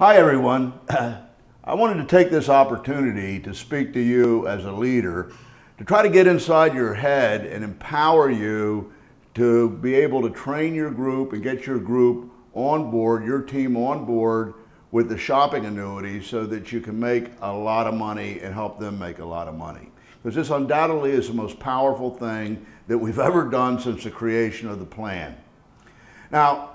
Hi everyone. I wanted to take this opportunity to speak to you as a leader to try to get inside your head and empower you to be able to train your group and get your group on board, your team on board with the shopping annuity so that you can make a lot of money and help them make a lot of money. Because this undoubtedly is the most powerful thing that we've ever done since the creation of the plan. Now,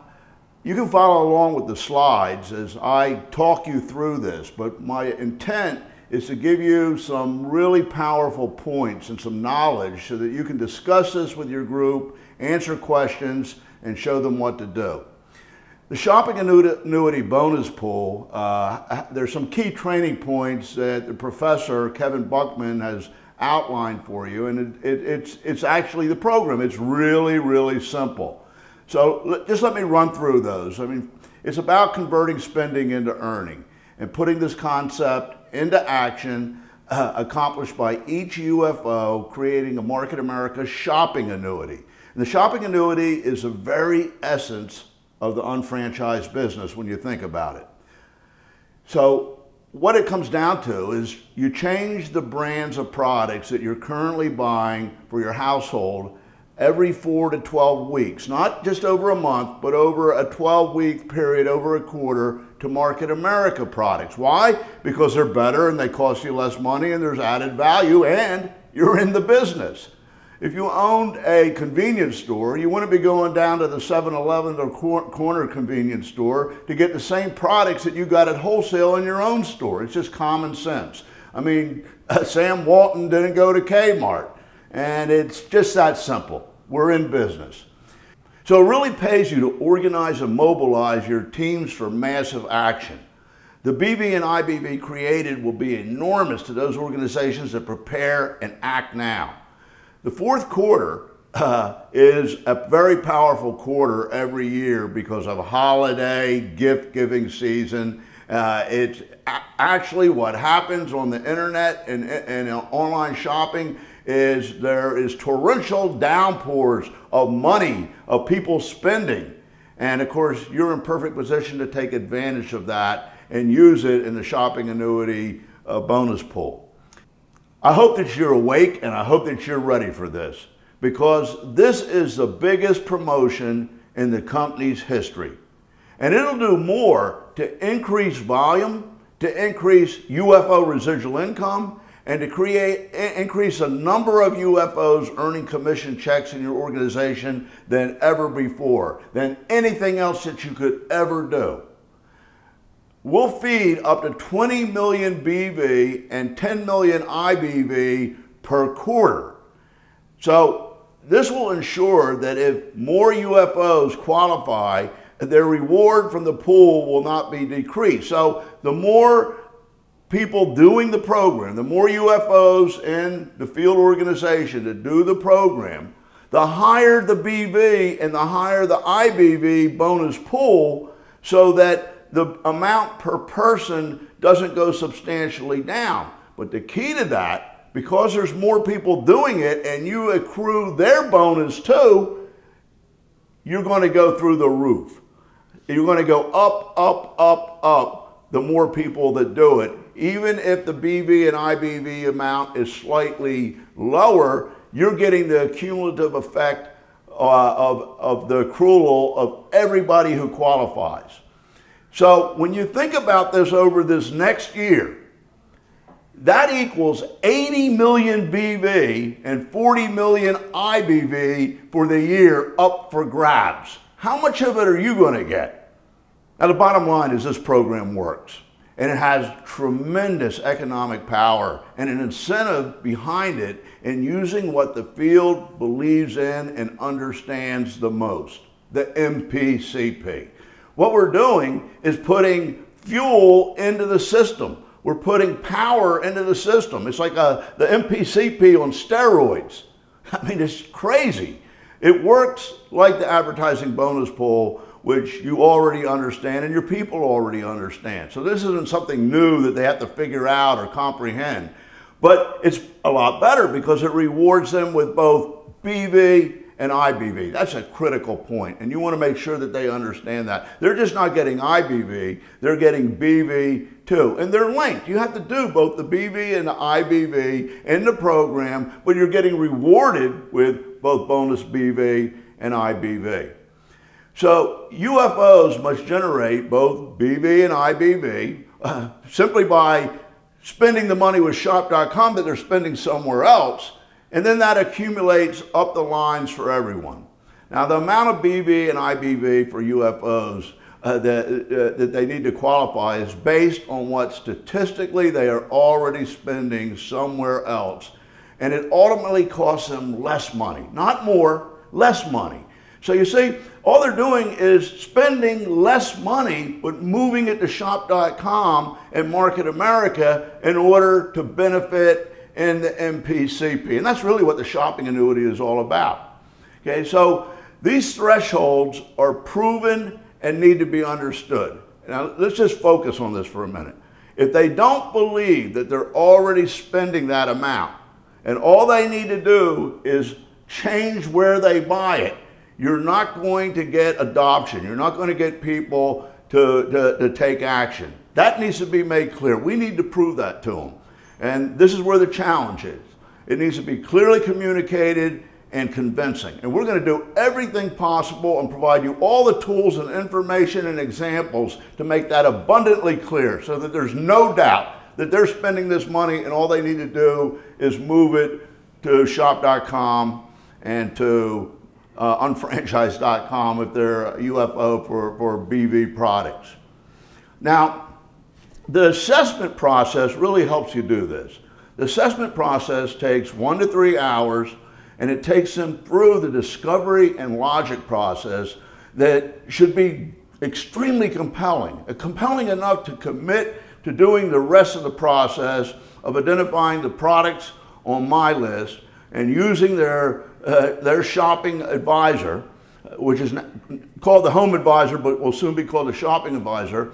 you can follow along with the slides as I talk you through this, but my intent is to give you some really powerful points and some knowledge so that you can discuss this with your group, answer questions, and show them what to do. The shopping annuity bonus pool, there's some key training points that the professor, Kevin Buckman, has outlined for you, and it's actually the program. It's really, really simple. So just let me run through those. I mean, it's about converting spending into earning and putting this concept into action, accomplished by each UFO, creating a Market America shopping annuity. And the shopping annuity is the very essence of the unfranchised business when you think about it. So what it comes down to is you change the brands of products that you're currently buying for your household every 4 to 12 weeks, not just over a month, but over a 12-week period, over a quarter, to Market America products. Why? Because they're better and they cost you less money and there's added value and you're in the business. If you owned a convenience store, you wouldn't be going down to the 7-Eleven or corner convenience store to get the same products that you got at wholesale in your own store. It's just common sense. I mean, Sam Walton didn't go to Kmart. And it's just that simple. We're in business. So it really pays you to organize and mobilize your teams for massive action. The BV and IBV created will be enormous to those organizations that prepare and act now. The fourth quarter is a very powerful quarter every year because of a holiday, gift-giving season. It's actually what happens on the internet and online shopping is there is torrential downpours of money, of people spending. And of course, you're in perfect position to take advantage of that and use it in the shopping annuity bonus pool. I hope that you're awake and I hope that you're ready for this because this is the biggest promotion in the company's history. And it'll do more to increase volume, to increase UFO residual income, and to increase the number of UFOs earning commission checks in your organization than ever before, than anything else that you could ever do. We'll feed up to 20 million BV and 10 million IBV per quarter. So this will ensure that if more UFOs qualify, their reward from the pool will not be decreased. So the more people doing the program, the more UFOs in the field organization that do the program, the higher the BV and the higher the IBV bonus pool so that the amount per person doesn't go substantially down. But the key to that, because there's more people doing it and you accrue their bonus too, you're going to go through the roof. You're going to go up, up, up, up, the more people that do it. Even if the BV and IBV amount is slightly lower, you're getting the cumulative effect of the accrual of everybody who qualifies. So when you think about this over this next year, that equals 80 million BV and 40 million IBV for the year up for grabs. How much of it are you going to get? Now the bottom line is this program works. And it has tremendous economic power and an incentive behind it in using what the field believes in and understands the most, the MPCP. What we're doing is putting fuel into the system. We're putting power into the system. It's like the MPCP on steroids. I mean, it's crazy. It works like the advertising bonus pool, which you already understand and your people already understand. So this isn't something new that they have to figure out or comprehend. But it's a lot better because it rewards them with both BV and IBV. That's a critical point, and you want to make sure that they understand that. They're just not getting IBV, they're getting BV too, and they're linked. You have to do both the BV and the IBV in the program, but you're getting rewarded with both bonus BV and IBV. So UFOs must generate both BV and IBV simply by spending the money with shop.com that they're spending somewhere else, and then that accumulates up the lines for everyone. Now, the amount of BV and IBV for UFOs that they need to qualify is based on what statistically they are already spending somewhere else. And it ultimately costs them less money, not more, less money. So you see, all they're doing is spending less money, but moving it to shop.com and Market America in order to benefit in the MPCP. And that's really what the shopping annuity is all about. Okay, so these thresholds are proven and need to be understood. Now, let's just focus on this for a minute. If they don't believe that they're already spending that amount, and all they need to do is change where they buy it, you're not going to get adoption. You're not going to get people to take action. That needs to be made clear. We need to prove that to them. And this is where the challenge is. It needs to be clearly communicated and convincing. And we're going to do everything possible and provide you all the tools and information and examples to make that abundantly clear so that there's no doubt that they're spending this money and all they need to do is move it to shop.com and to unfranchised.com if they're a UFO for BV products. Now, the assessment process really helps you do this. The assessment process takes 1 to 3 hours, and it takes them through the discovery and logic process that should be extremely compelling. Compelling enough to commit to doing the rest of the process of identifying the products on my list and using their shopping advisor, which is called the home advisor, but will soon be called the shopping advisor,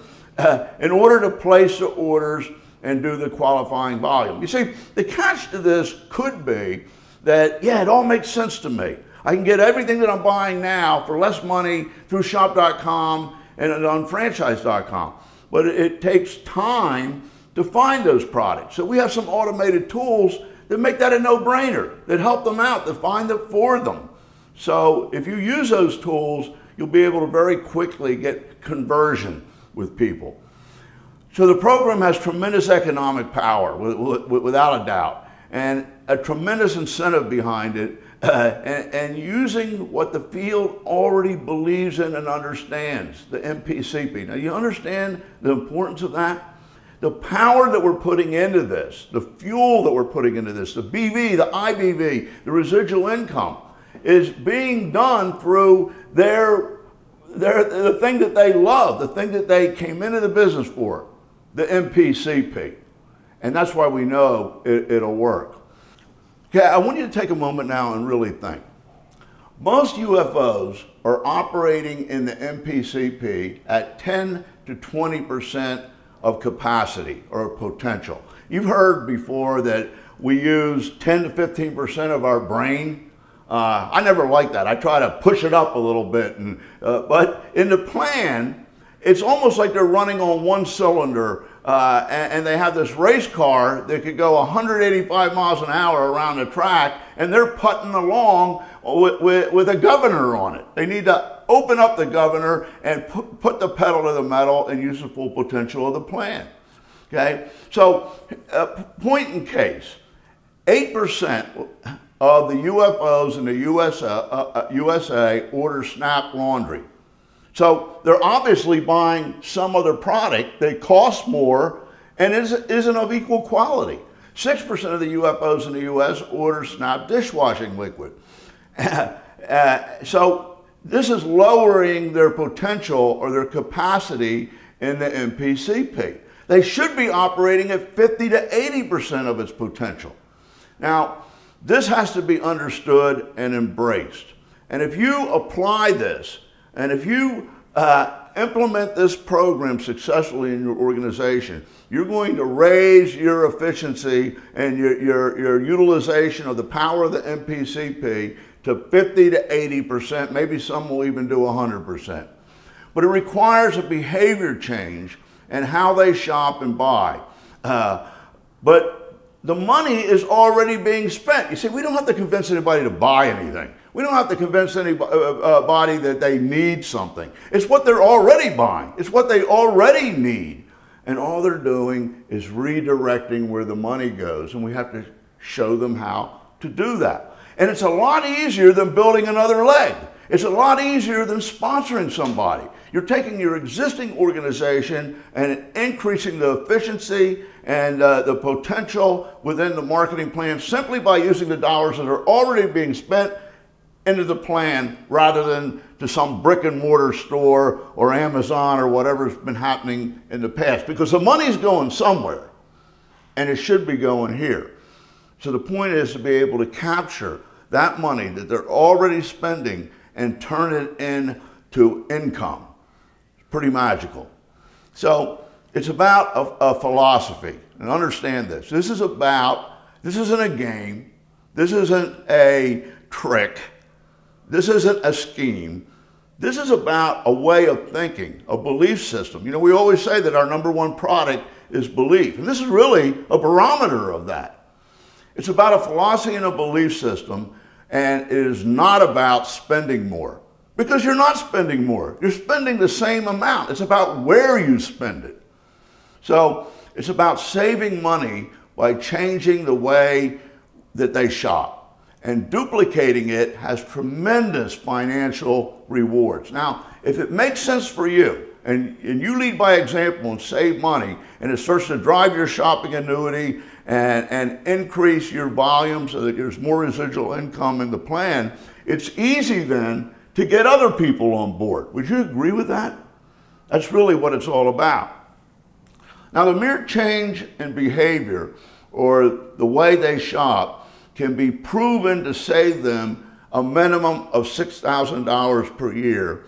in order to place the orders and do the qualifying volume. You see, the catch to this could be that, yeah, it all makes sense to me. I can get everything that I'm buying now for less money through shop.com and on franchise.com. But it takes time to find those products. So we have some automated tools that make that a no-brainer, that help them out, that find it for them. So if you use those tools, you'll be able to very quickly get conversion with people. So the program has tremendous economic power, without a doubt, and a tremendous incentive behind it, and using what the field already believes in and understands, the MPCP. Now, you understand the importance of that? The power that we're putting into this, the fuel that we're putting into this, the BV, the IBV, the residual income, is being done through the thing that they love, the thing that they came into the business for, the MPCP. And that's why we know it'll work. Okay, I want you to take a moment now and really think. Most UFOs are operating in the MPCP at 10 to 20% of capacity or potential. You've heard before that we use 10 to 15% of our brain. I never like that. I try to push it up a little bit. But in the plan, it's almost like they're running on one cylinder and they have this race car that could go 185 miles an hour around the track, and they're putting along with a governor on it. They need to open up the governor and put the pedal to the metal and use the full potential of the plan. Okay, so point in case, 8% of the UFOs in the USA order Snap Laundry. So they're obviously buying some other product that costs more and isn't of equal quality. 6% of the UFOs in the US order Snap dishwashing liquid. So this is lowering their potential or their capacity in the MPCP. They should be operating at 50 to 80% of its potential. Now, this has to be understood and embraced. And if you apply this, and if you implement this program successfully in your organization, you're going to raise your efficiency and your utilization of the power of the MPCP to 50 to 80%, maybe some will even do 100%. But it requires a behavior change in how they shop and buy. But the money is already being spent. You see, we don't have to convince anybody to buy anything. We don't have to convince anybody that they need something. It's what they're already buying. It's what they already need. And all they're doing is redirecting where the money goes. And we have to show them how to do that. And it's a lot easier than building another leg. It's a lot easier than sponsoring somebody. You're taking your existing organization and increasing the efficiency and the potential within the marketing plan simply by using the dollars that are already being spent into the plan rather than to some brick and mortar store or Amazon or whatever's been happening in the past. Because the money's going somewhere and it should be going here. So the point is to be able to capture that money that they're already spending and turn it into income. It's pretty magical. So it's about a philosophy, and understand this. This isn't a game. This isn't a trick. This isn't a scheme. This is about a way of thinking, a belief system. You know, we always say that our #1 product is belief, and this is really a barometer of that. It's about a philosophy and a belief system, and it is not about spending more. Because you're not spending more. You're spending the same amount. It's about where you spend it. So it's about saving money by changing the way that they shop. And duplicating it has tremendous financial rewards. Now, if it makes sense for you, and you lead by example and save money, and it starts to drive your shopping annuity and increase your volume so that there's more residual income in the plan, it's easy then to get other people on board. Would you agree with that? That's really what it's all about. Now, the mere change in behavior or the way they shop can be proven to save them a minimum of $6,000 per year.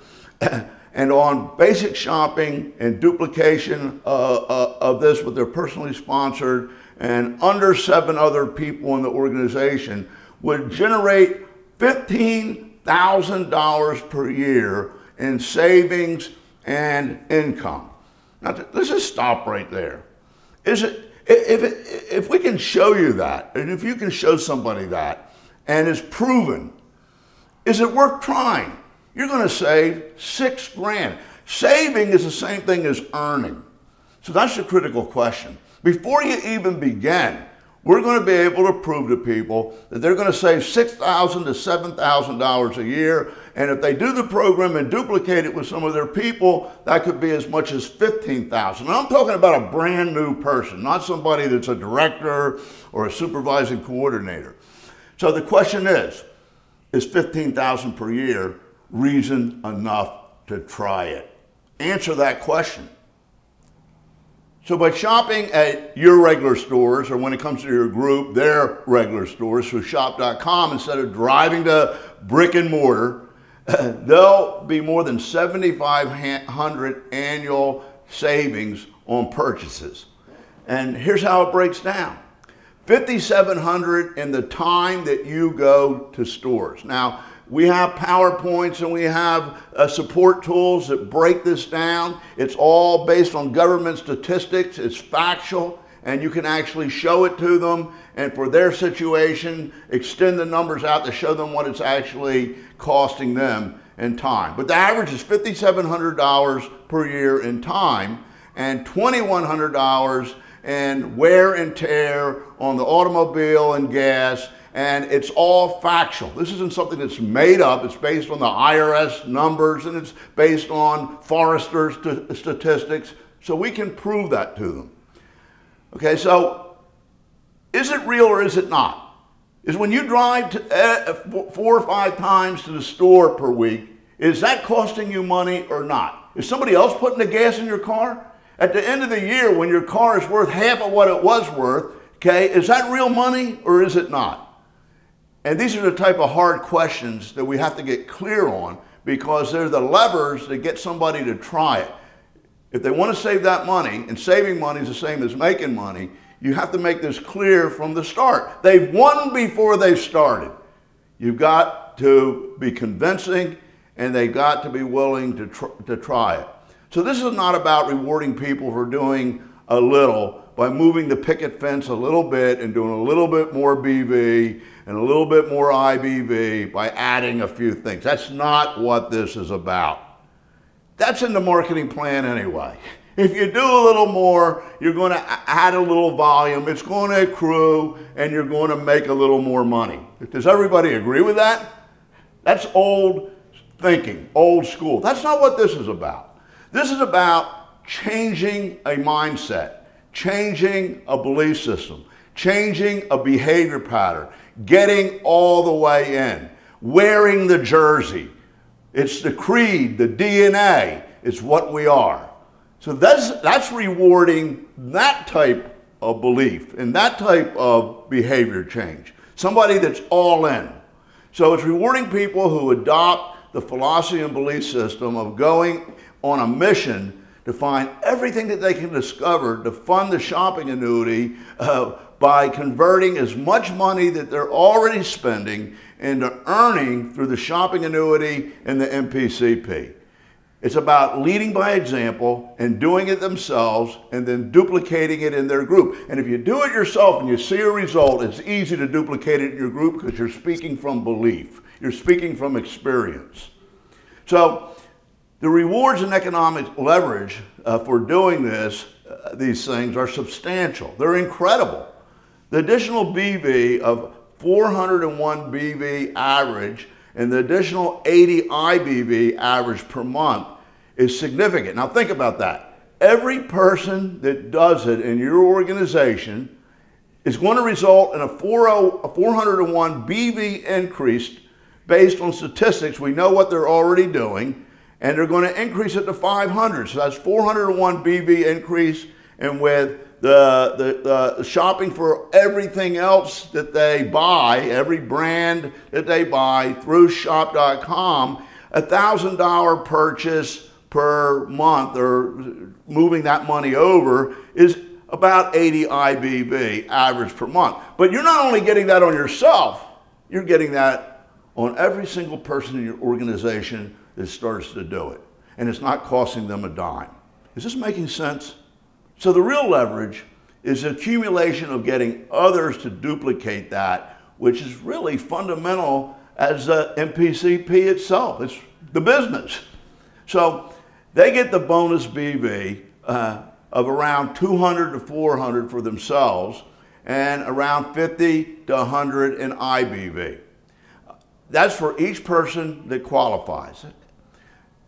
And on basic shopping and duplication of this with their personally sponsored and under 7 other people in the organization would generate $15,000 per year in savings and income. Now, let's just stop right there. If we can show you that, and if you can show somebody that, and it's proven, is it worth trying? You're going to save $6 grand. Saving is the same thing as earning. So that's the critical question. Before you even begin, we're going to be able to prove to people that they're going to save $6,000 to $7,000 a year. And if they do the program and duplicate it with some of their people, that could be as much as $15,000. And I'm talking about a brand new person, not somebody that's a director or a supervising coordinator. So the question is $15,000 per year reason enough to try it? Answer that question. So by shopping at your regular stores, or when it comes to your group, their regular stores, through shop.com, instead of driving to brick and mortar, there'll be more than 7,500 annual savings on purchases. And here's how it breaks down. 5,700 in the time that you go to stores. Now, we have PowerPoints and we have support tools that break this down. It's all based on government statistics. It's factual, and you can actually show it to them, and for their situation, extend the numbers out to show them what it's actually costing them in time. But the average is $5,700 per year in time and $2,100 in wear and tear on the automobile and gas. And it's all factual. This isn't something that's made up. It's based on the IRS numbers, and it's based on Forrester's statistics. So we can prove that to them. Okay, so is it real or is it not? Is when you drive 4 or 5 times to the store per week, is that costing you money or not? Is somebody else putting the gas in your car? At the end of the year, when your car is worth half of what it was worth, okay, is that real money or is it not? And these are the type of hard questions that we have to get clear on, because they're the levers that get somebody to try it. If they want to save that money, and saving money is the same as making money, you have to make this clear from the start. They've won before they've started. You've got to be convincing, and they've got to be willing to try it. So this is not about rewarding people for doing a little by moving the picket fence a little bit and doing a little bit more BV and a little bit more IBV by adding a few things. That's not what this is about. That's in the marketing plan anyway. If you do a little more, you're going to add a little volume, it's going to accrue, and you're going to make a little more money. Does everybody agree with that? That's old thinking, old school. That's not what this is about. This is about changing a mindset, changing a belief system, changing a behavior pattern, getting all the way in, wearing the jersey. It's the creed, the DNA, it's what we are. So that's rewarding that type of belief and that type of behavior change. Somebody that's all in. So it's rewarding people who adopt the philosophy and belief system of going on a mission to find everything that they can discover to fund the shopping annuity by converting as much money that they're already spending into earning through the shopping annuity and the MPCP. It's about leading by example and doing it themselves and then duplicating it in their group. And if you do it yourself and you see a result, it's easy to duplicate it in your group because you're speaking from belief. You're speaking from experience. So the rewards and economic leverage for doing these things are substantial. They're incredible. The additional BV of 401 BV average and the additional 80 IBV average per month is significant. Now think about that. Every person that does it in your organization is going to result in a 401 BV increase based on statistics. We know what they're already doing, and they're going to increase it to 500. So that's 401 BV increase, and with the shopping for everything else that they buy, every brand that they buy through shop.com, $1,000 purchase per month or moving that money over is about 80 IBV average per month. But you're not only getting that on yourself, you're getting that on every single person in your organization that starts to do it. And it's not costing them a dime. Is this making sense? So the real leverage is the accumulation of getting others to duplicate that, which is really fundamental as the MPCP itself. It's the business. So they get the bonus BV of around 200 to 400 for themselves and around 50 to 100 in IBV. That's for each person that qualifies.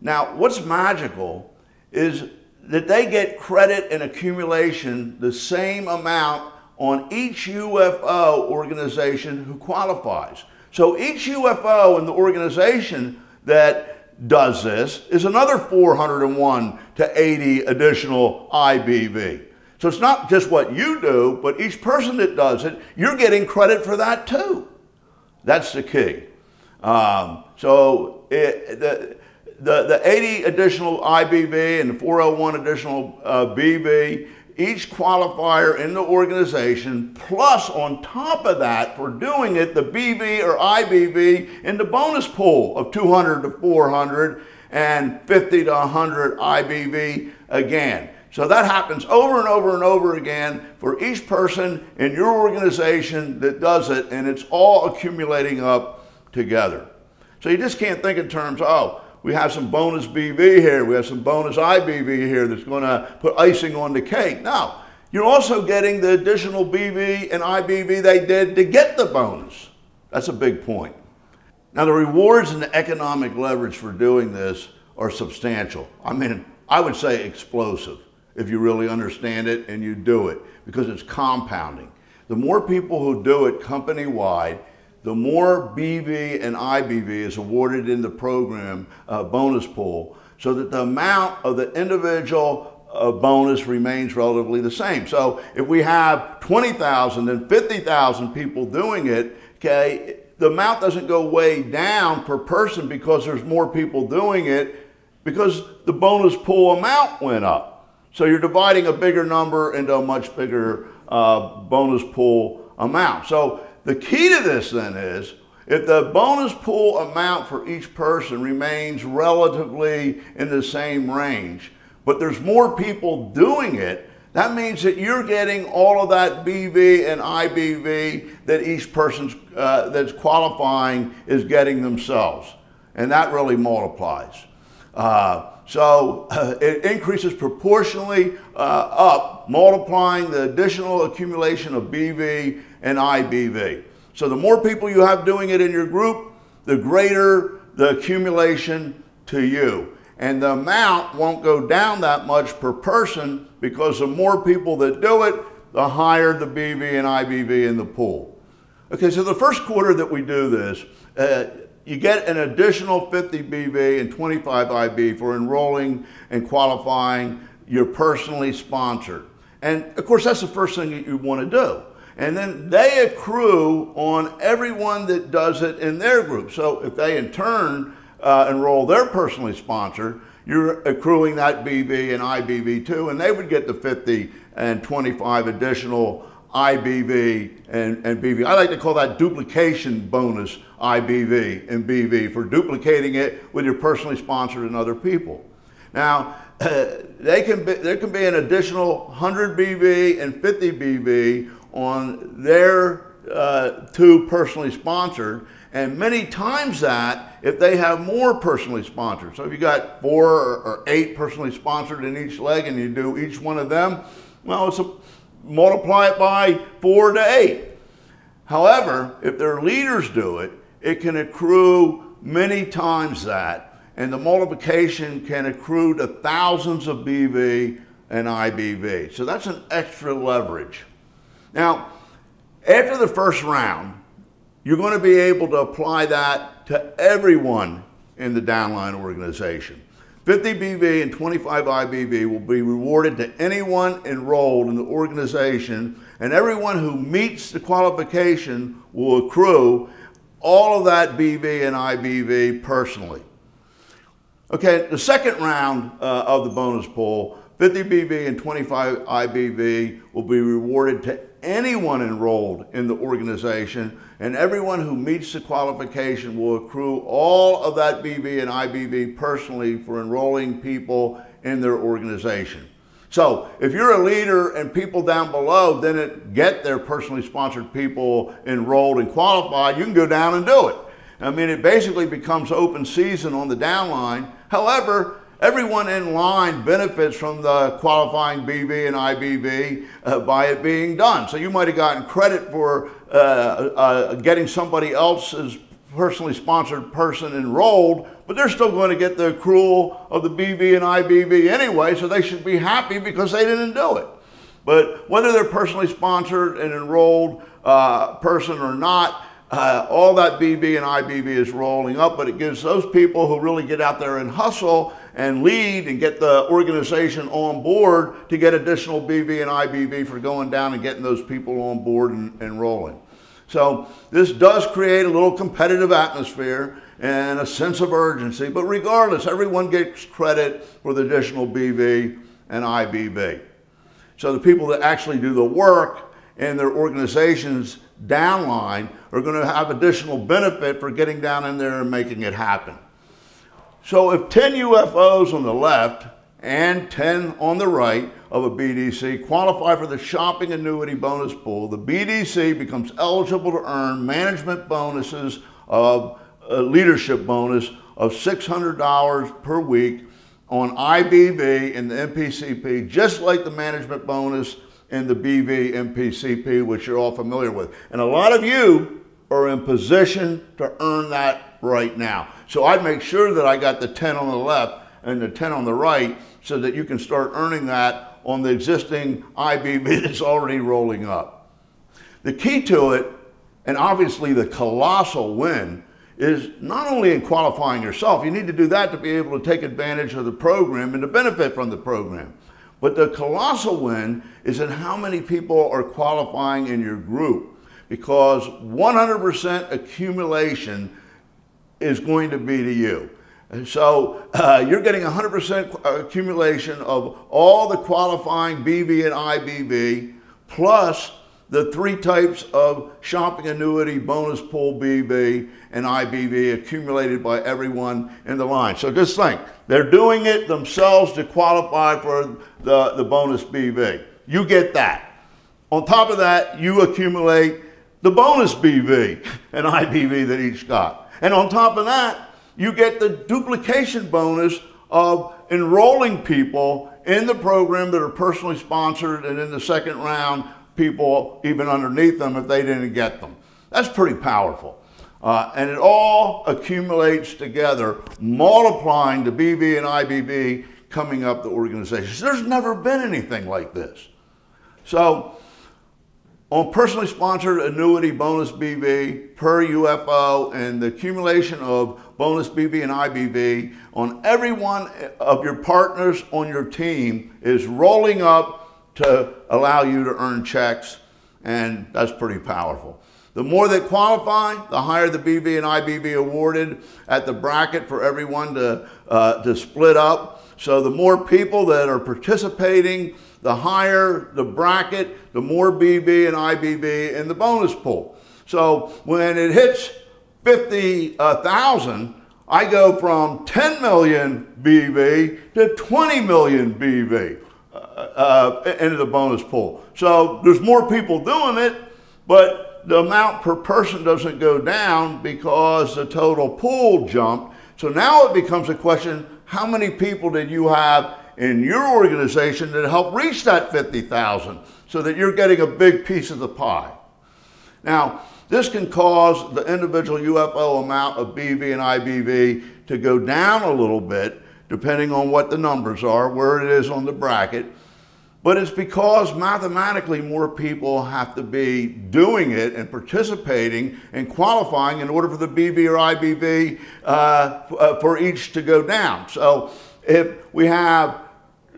Now, what's magical is that they get credit and accumulation the same amount on each UFO organization who qualifies. So each UFO in the organization that does this is another 401 to 80 additional IBV. So it's not just what you do, but each person that does it, you're getting credit for that too. That's the key. The 80 additional IBV and the 401 additional BV, each qualifier in the organization, plus on top of that, for doing it, the BV or IBV in the bonus pool of 200 to 400 and 50 to 100 IBV again. So that happens over and over and over again for each person in your organization that does it, and it's all accumulating up together. So you just can't think in terms of, oh, we have some bonus BV here, we have some bonus IBV here that's going to put icing on the cake. No, you're also getting the additional BV and IBV they did to get the bonus. That's a big point. Now the rewards and the economic leverage for doing this are substantial. I mean, I would say explosive if you really understand it and you do it, because it's compounding. The more people who do it company-wide, the more BV and IBV is awarded in the program bonus pool, so that the amount of the individual bonus remains relatively the same. So if we have 20,000 and 50,000 people doing it, okay, the amount doesn't go way down per person because there's more people doing it, because the bonus pool amount went up. So you're dividing a bigger number into a much bigger bonus pool amount. So the key to this then is If the bonus pool amount for each person remains relatively in the same range, but there's more people doing it, that means that you're getting all of that BV and IBV that each person that's qualifying is getting themselves. And that really multiplies. So it increases proportionally up, multiplying the additional accumulation of BV and IBV. So the more people you have doing it in your group, the greater the accumulation to you. And the amount won't go down that much per person, because the more people that do it, the higher the BV and IBV in the pool. Okay, so the first quarter that we do this, you get an additional 50 BV and 25 IB for enrolling and qualifying your personally sponsored. And of course, that's the first thing that you want to do. And then they accrue on everyone that does it in their group. So if they in turn enroll their personally sponsored, you're accruing that BV and IBV too, and they would get the 50 and 25 additional IBV and BV. I like to call that duplication bonus IBV and BV for duplicating it with your personally sponsored and other people. Now, there can be an additional 100 BV and 50 BV on their two personally sponsored, and many times that if they have more personally sponsored. So if you got 4 or 8 personally sponsored in each leg and you do each one of them, well, multiply it by 4 to 8. However, if their leaders do it, it can accrue many times that, and the multiplication can accrue to thousands of BV and IBV. So that's an extra leverage. Now, after the first round, you're going to be able to apply that to everyone in the downline organization. 50 BV and 25 IBV will be rewarded to anyone enrolled in the organization, and everyone who meets the qualification will accrue all of that BV and IBV personally. Okay, the second round of the bonus pool, 50 BV and 25 IBV will be rewarded to anyone enrolled in the organization, and everyone who meets the qualification will accrue all of that BV and IBV personally for enrolling people in their organization. So if you're a leader and people down below didn't get their personally sponsored people enrolled and qualified, you can go down and do it. I mean, it basically becomes open season on the downline. However, everyone in line benefits from the qualifying BV and IBV by it being done. So you might have gotten credit for getting somebody else's personally sponsored person enrolled, but they're still going to get the accrual of the BV and IBV anyway, so they should be happy because they didn't do it. But whether they're personally sponsored and enrolled person or not, all that BV and IBV is rolling up, but it gives those people who really get out there and hustle and lead and get the organization on board to get additional BV and IBV for going down and getting those people on board and rolling. So this does create a little competitive atmosphere and a sense of urgency, but regardless, everyone gets credit for the additional BV and IBV. So the people that actually do the work in their organization's downline are going to have additional benefit for getting down in there and making it happen. So if 10 UFOs on the left and 10 on the right of a BDC qualify for the shopping annuity bonus pool, the BDC becomes eligible to earn management bonuses of leadership bonus of $600 per week on IBV and the MPCP, just like the management bonus in the BV MPCP, which you're all familiar with. And a lot of you are in position to earn that right now. So I'd make sure that I got the 10 on the left and the 10 on the right so that you can start earning that on the existing IBV that's already rolling up. The key to it, and obviously the colossal win, is not only in qualifying yourself. You need to do that to be able to take advantage of the program and to benefit from the program. But the colossal win is in how many people are qualifying in your group, because 100% accumulation is going to be to you. And so you're getting 100% accumulation of all the qualifying BV and IBV plus the three types of shopping annuity, bonus pool BV, and IBV accumulated by everyone in the line. So just think, they're doing it themselves to qualify for the bonus BV. You get that. On top of that, you accumulate the bonus BV and IBV that each got. And on top of that, you get the duplication bonus of enrolling people in the program that are personally sponsored, and in the second round, people even underneath them if they didn't get them. That's pretty powerful. And it all accumulates together, multiplying the BV and IBV coming up the organizations. There's never been anything like this. So, on personally sponsored annuity bonus BV per UFO and the accumulation of bonus BV and IBV on every one of your partners on your team is rolling up to allow you to earn checks, and that's pretty powerful. The more that qualify, the higher the BV and IBV awarded at the bracket for everyone to split up. So the more people that are participating, the higher the bracket, the more BV and IBV in the bonus pool. So when it hits 50,000, I go from 10 million BV to 20 million BV into the bonus pool. So there's more people doing it, but the amount per person doesn't go down because the total pool jumped. So now it becomes a question, how many people did you have in your organization that help reach that 50,000 so that you're getting a big piece of the pie? Now, this can cause the individual UFO amount of BV and IBV to go down a little bit, depending on what the numbers are, where it is on the bracket. But it's because mathematically more people have to be doing it and participating and qualifying in order for the BV or IBV for each to go down. So if we have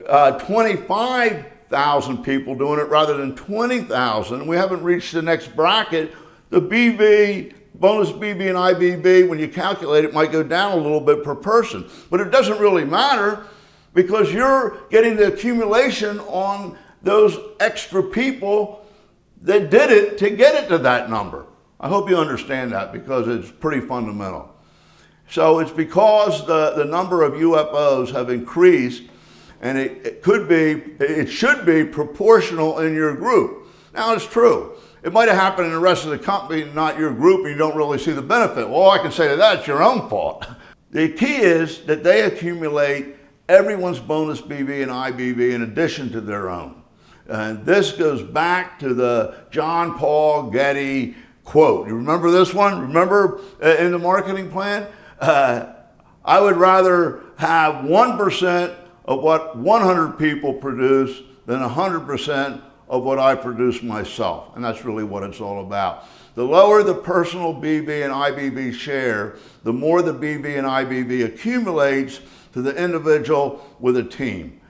25,000 people doing it rather than 20,000, and we haven't reached the next bracket, the BV, bonus BV and IBV, when you calculate it, might go down a little bit per person. But it doesn't really matter because you're getting the accumulation on those extra people that did it to get it to that number. I hope you understand that because it's pretty fundamental. So it's because the number of UFOs have increased, and it should be proportional in your group. Now it's true. It might have happened in the rest of the company, not your group, and you don't really see the benefit. Well, all I can say to that, it's your own fault. The key is that they accumulate everyone's bonus BV and IBV in addition to their own. And this goes back to the John Paul Getty quote. You remember this one? Remember in the marketing plan? I would rather have 1% of what 100 people produce than 100% of what I produce myself. And that's really what it's all about. The lower the personal BV and IBV share, the more the BV and IBV accumulates to the individual with a team.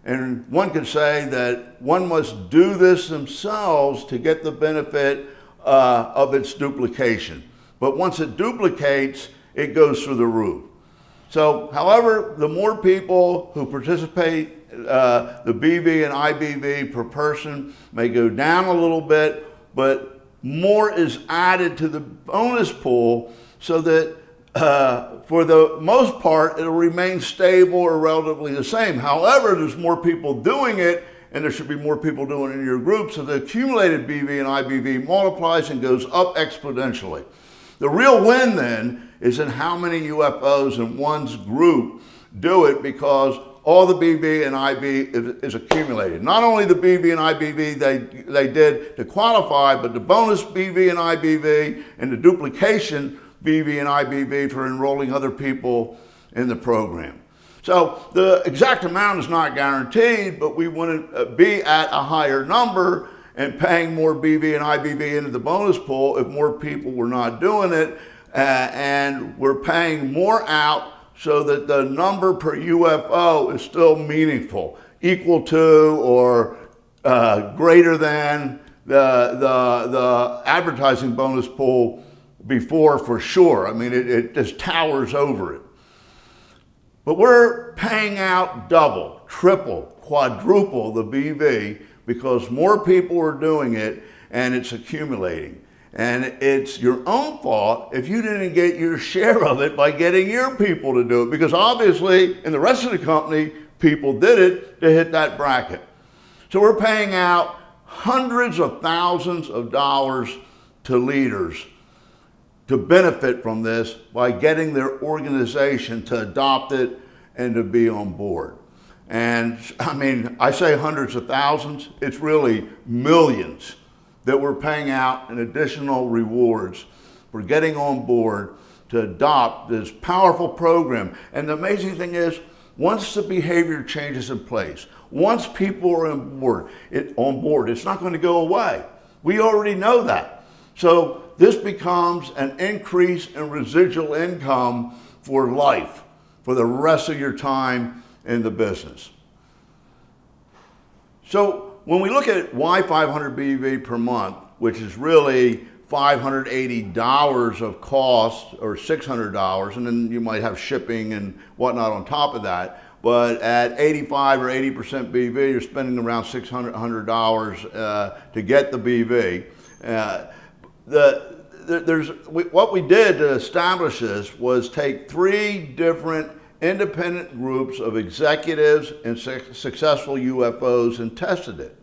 And one could say that one must do this themselves to get the benefit of its duplication. But once it duplicates, it goes through the roof. So, however, the more people who participate, the BV and IBV per person may go down a little bit, but more is added to the bonus pool so that for the most part, it'll remain stable or relatively the same. However, there's more people doing it, and there should be more people doing it in your group, so the accumulated BV and IBV multiplies and goes up exponentially. The real win then is in how many UFOs in one's group do it, because all the BV and IB is accumulated. Not only the BV and IBV they did to qualify, but the bonus BV and IBV and the duplication BV and IBV for enrolling other people in the program. So the exact amount is not guaranteed, but we want to be at a higher number and paying more BV and IBV into the bonus pool if more people were not doing it, and we're paying more out so that the number per UFO is still meaningful, equal to or greater than the advertising bonus pool before, for sure. I mean, it just towers over it. But we're paying out double, triple, quadruple the BV because more people are doing it, and it's accumulating. And it's your own fault if you didn't get your share of it by getting your people to do it, because obviously in the rest of the company, people did it to hit that bracket. So we're paying out hundreds of thousands of dollars to leaders to benefit from this by getting their organization to adopt it and to be on board. And I mean, I say hundreds of thousands, it's really millions that we're paying out in additional rewards for getting on board to adopt this powerful program. And the amazing thing is, once the behavior changes in place, once people are on board, it's not going to go away. We already know that. So this becomes an increase in residual income for life, for the rest of your time in the business. So when we look at why 500 BV per month, which is really $580 of cost, or $600, and then you might have shipping and whatnot on top of that. But at 85 or 80% BV, you're spending around $600 to get the BV. What we did to establish this was take 3 different independent groups of executives and successful UFOs and tested it.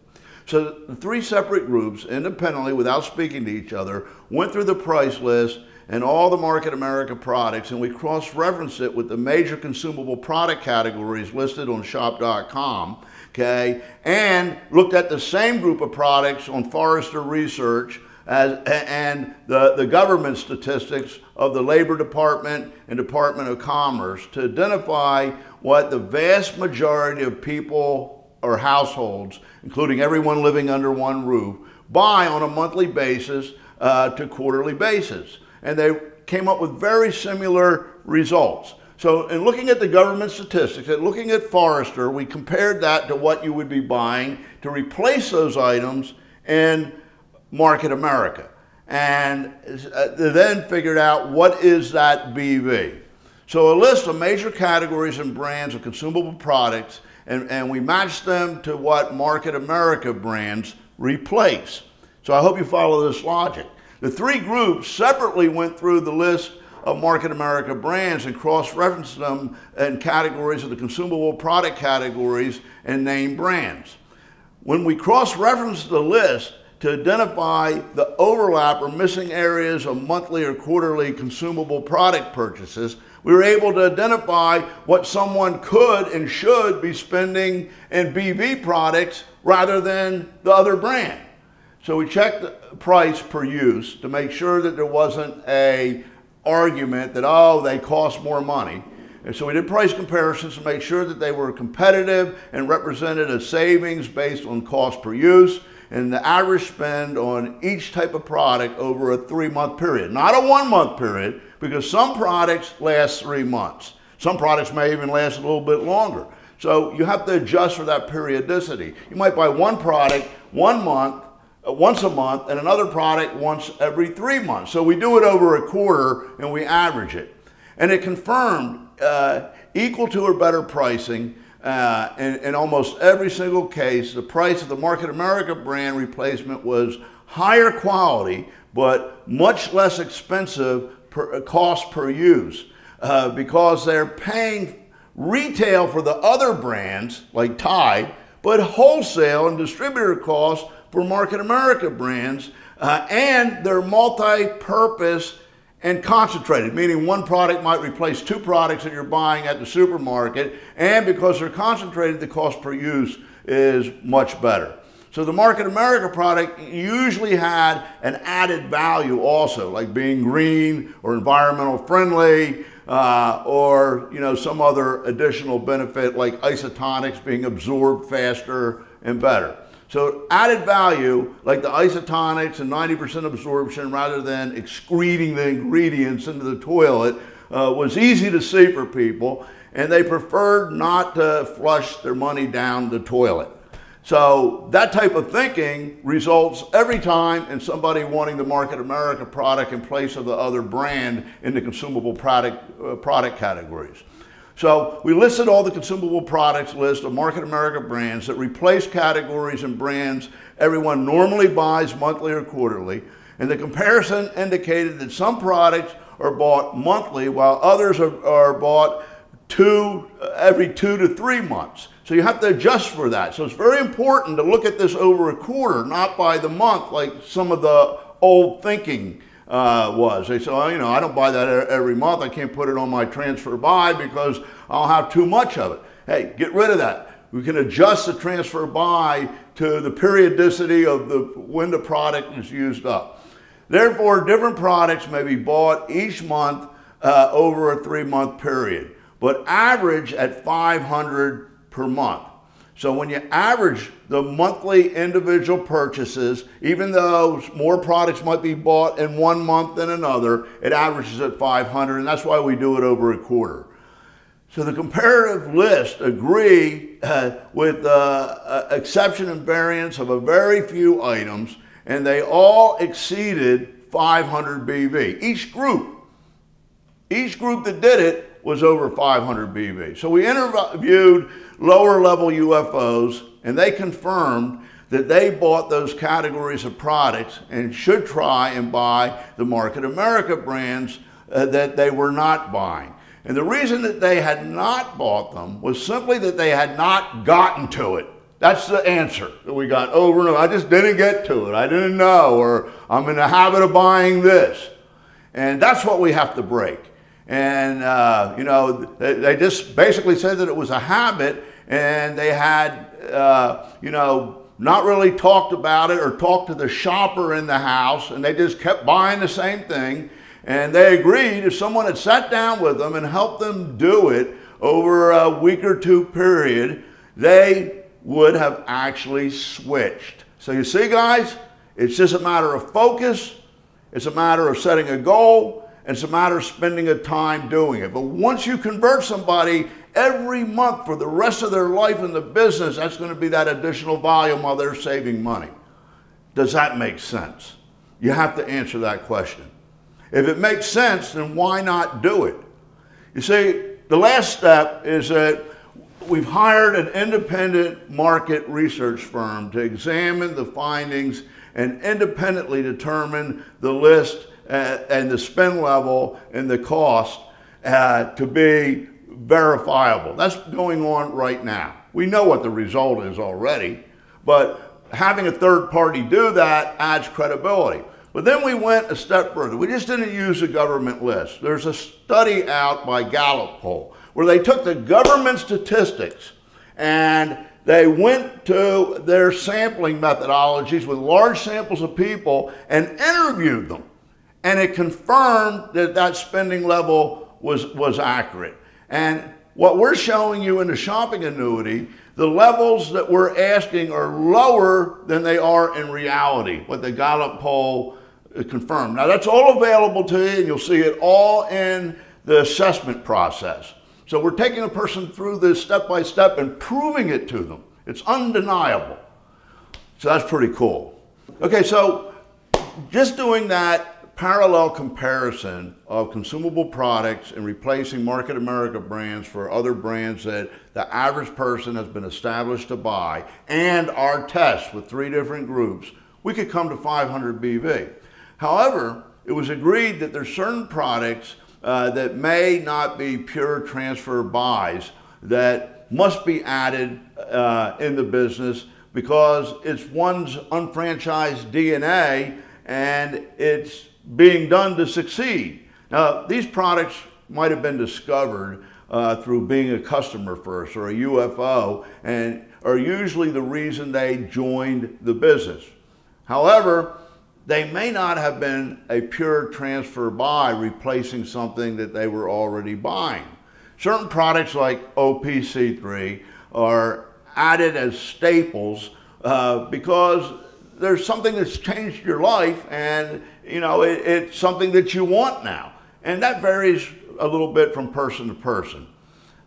So the 3 separate groups, independently, without speaking to each other, went through the price list and all the Market America products, and we cross-referenced it with the major consumable product categories listed on shop.com, okay, and looked at the same group of products on Forrester Research and the government statistics of the Labor Department and Department of Commerce to identify what the vast majority of people or households, including everyone living under one roof, buy on a monthly basis to quarterly basis. And they came up with very similar results. So in looking at the government statistics and looking at Forrester, we compared that to what you would be buying to replace those items in Market America. And they then figured out what is that BV. So a list of major categories and brands of consumable products, and we matched them to what Market America brands replace. So I hope you follow this logic. The 3 groups separately went through the list of Market America brands and cross-referenced them in categories of the consumable product categories and name brands. When we cross-referenced the list to identify the overlap or missing areas of monthly or quarterly consumable product purchases, we were able to identify what someone could and should be spending in BV products rather than the other brand. So we checked the price per use to make sure that there wasn't an argument that, oh, they cost more money. And so we did price comparisons to make sure that they were competitive and represented a savings based on cost per use and the average spend on each type of product over a 3-month period. Not a 1-month period, because some products last 3 months. Some products may even last a little bit longer. So you have to adjust for that periodicity. You might buy one product once a month, and another product once every 3 months. So we do it over a quarter and we average it. And it confirmed equal to or better pricing in almost every single case. The price of the Market America brand replacement was higher quality, but much less expensive cost per use because they're paying retail for the other brands like Tide, but wholesale and distributor costs for Market America brands, and they're multi-purpose and concentrated, meaning one product might replace 2 products that you're buying at the supermarket, and because they're concentrated, the cost per use is much better. So the Market America product usually had an added value also, like being green or environmental friendly, or some other additional benefit like isotonics being absorbed faster and better. So added value, like the isotonics and 90% absorption rather than excreting the ingredients into the toilet, was easy to see for people, and they preferred not to flush their money down the toilet. So that type of thinking results every time in somebody wanting the Market America product in place of the other brand in the consumable product categories. So we listed all the consumable products list of Market America brands that replace categories and brands everyone normally buys monthly or quarterly. And the comparison indicated that some products are bought monthly while others are bought every 2 to 3 months. So you have to adjust for that. So it's very important to look at this over a quarter, not by the month like some of the old thinking was. They say, oh, you know, I don't buy that every month. I can't put it on my transfer buy because I'll have too much of it. Hey, get rid of that. We can adjust the transfer buy to the periodicity of when the product is used up. Therefore, different products may be bought each month over a 3-month period, but average at 500 per month. So when you average the monthly individual purchases, even though more products might be bought in 1 month than another, it averages at 500, and that's why we do it over a quarter. So the comparative list agree with exception and variance of a very few items, and they all exceeded 500 BV. Each group that did it was over 500 BV. So we interviewed lower level UFOs, and they confirmed that they bought those categories of products and should try and buy the Market America brands that they were not buying. And the reason that they had not bought them was simply that they had not gotten to it. That's the answer that we got over and over. I just didn't get to it. I didn't know, or I'm in the habit of buying this. And that's what we have to break. And, you know, they just basically said that it was a habit, and they had, you know, not really talked about it or talked to the shopper in the house, and they just kept buying the same thing. And they agreed if someone had sat down with them and helped them do it over a week or 2 period, they would have actually switched. So you see, guys, it's just a matter of focus. It's a matter of setting a goal. It's a matter of spending a time doing it. But once you convert somebody every month for the rest of their life in the business, that's going to be that additional volume while they're saving money. Does that make sense? You have to answer that question. If it makes sense, then why not do it? You see, the last step is that we've hired an independent market research firm to examine the findings and independently determine the list and the spend level and the cost to be verifiable. That's going on right now. We know what the result is already, but having a third party do that adds credibility. But then we went a step further. We just didn't use a government list. There's a study out by Gallup poll where they took the government statistics and they went to their sampling methodologies with large samples of people and interviewed them. And it confirmed that that spending level was accurate. And what we're showing you in the shopping annuity, the levels that we're asking are lower than they are in reality, what the Gallup poll confirmed. Now that's all available to you, and you'll see it all in the assessment process. So we're taking a person through this step by step and proving it to them. It's undeniable. So that's pretty cool. Okay, so just doing that parallel comparison of consumable products and replacing Market America brands for other brands that the average person has been established to buy, and our test with 3 different groups, we could come to 500 BV. However, it was agreed that there's certain products that may not be pure transfer buys that must be added in the business because it's one's unfranchised DNA and it's being done to succeed. Now, these products might have been discovered through being a customer first or a UFO, and are usually the reason they joined the business. However, they may not have been a pure transfer buy replacing something that they were already buying. Certain products like OPC3 are added as staples because there's something that's changed your life, and you know it's something that you want now. And that varies a little bit from person to person.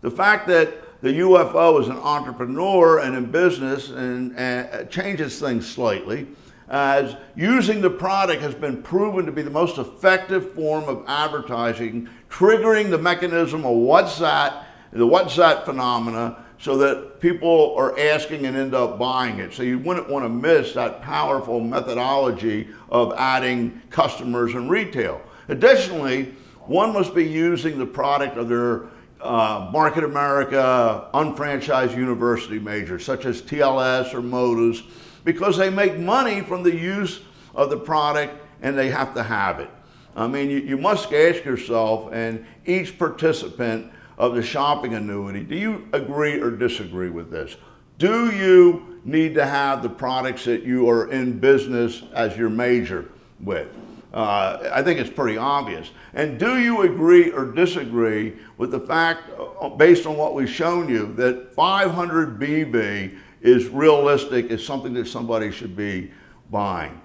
The fact that the UFO is an entrepreneur and in business and changes things slightly, as using the product has been proven to be the most effective form of advertising, triggering the mechanism of what's that the what's that phenomena, so that people are asking and end up buying it. So you wouldn't want to miss that powerful methodology of adding customers in retail. Additionally, one must be using the product of their Market America unfranchised university majors, such as TLS or MODUS, because they make money from the use of the product and they have to have it. I mean, you must ask yourself, and each participant of the shopping annuity, do you agree or disagree with this? Do you need to have the products that you are in business as your major with? I think it's pretty obvious. And do you agree or disagree with the fact, based on what we've shown you, that 500 BV is realistic, is something that somebody should be buying?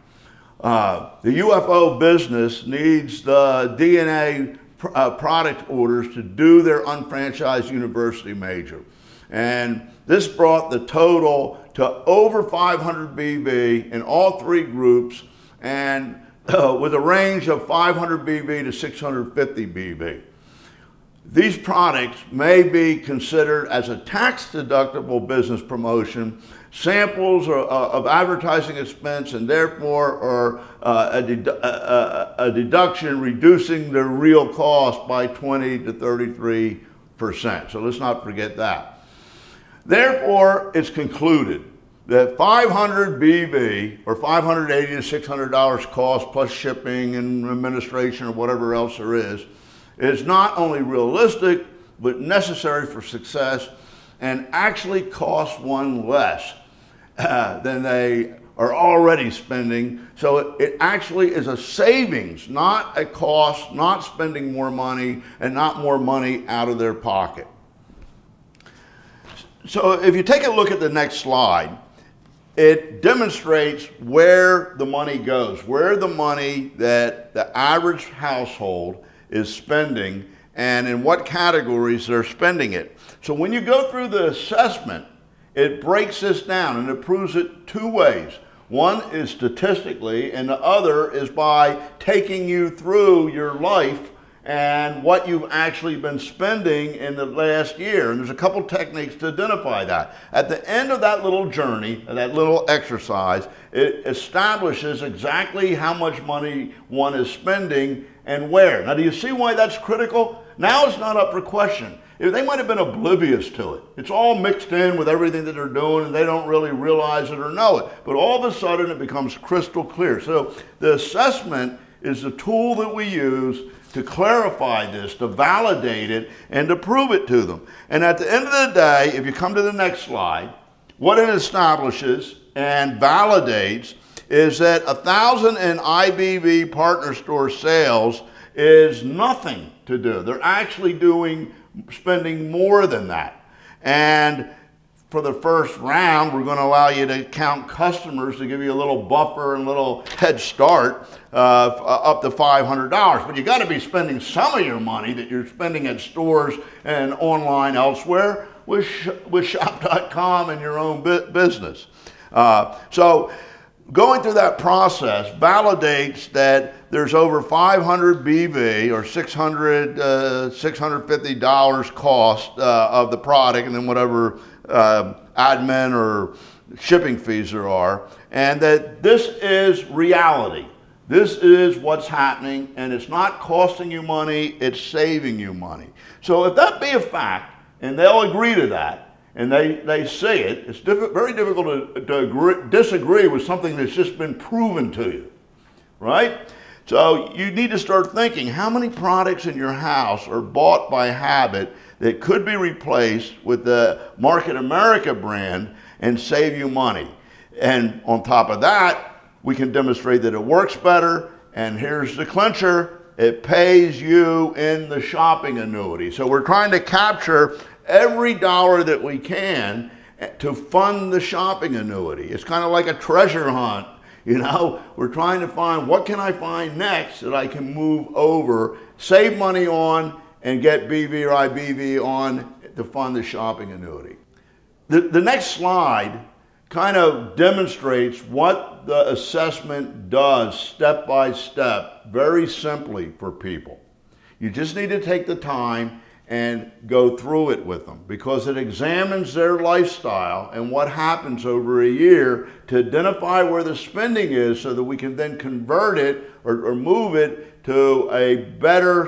The UFO business needs the DNA product orders to do their unfranchised university major. And this brought the total to over 500 BV in all three groups, and with a range of 500 BV to 650 BV. These products may be considered as a tax-deductible business promotion, samples of advertising expense, and therefore are a deduction reducing their real cost by 20 to 33%. So let's not forget that. Therefore, it's concluded that 500 BV, or $580 to $600 cost plus shipping and administration or whatever else there is not only realistic, but necessary for success, and actually costs one less than they are already spending. So it actually is a savings, not a cost, not spending more money, and not more money out of their pocket. So if you take a look at the next slide, it demonstrates where the money goes, where the money that the average household is spending and in what categories they're spending it. So when you go through the assessment, it breaks this down and it proves it two ways. One is statistically, and the other is by taking you through your life and what you've actually been spending in the last year. And there's a couple techniques to identify that. At the end of that little journey, that little exercise, it establishes exactly how much money one is spending and where. Now, do you see why that's critical? Now it's not up for question. They might have been oblivious to it. It's all mixed in with everything that they're doing, and they don't really realize it or know it. But all of a sudden, it becomes crystal clear. So the assessment is the tool that we use to clarify this, to validate it, and to prove it to them. And at the end of the day, if you come to the next slide, what it establishes and validates is that 1,000 in IBV partner store sales is nothing to do. They're actually spending more than that. And for the first round, we're going to allow you to count customers to give you a little buffer and a little head start up to $500. But you got to be spending some of your money that you're spending at stores and online elsewhere with shop.com and your own business. So going through that process validates that there's over 500 BV or $650 cost of the product, and then whatever admin or shipping fees there are, and that this is reality. This is what's happening, and it's not costing you money, it's saving you money. So if that be a fact, and they'll agree to that, and they say it, it's very difficult to disagree with something that's just been proven to you, right? So you need to start thinking, how many products in your house are bought by habit that could be replaced with the Market America brand and save you money? And on top of that, we can demonstrate that it works better, and here's the clincher, it pays you in the shopping annuity. So we're trying to capture every dollar that we can to fund the shopping annuity. It's kind of like a treasure hunt, you know? We're trying to find, what can I find next that I can move over, save money on, and get BV or IBV on to fund the shopping annuity. The next slide kind of demonstrates what the assessment does step by step, very simply for people. You just need to take the time and go through it with them, because it examines their lifestyle and what happens over a year to identify where the spending is, so that we can then convert it or move it to a better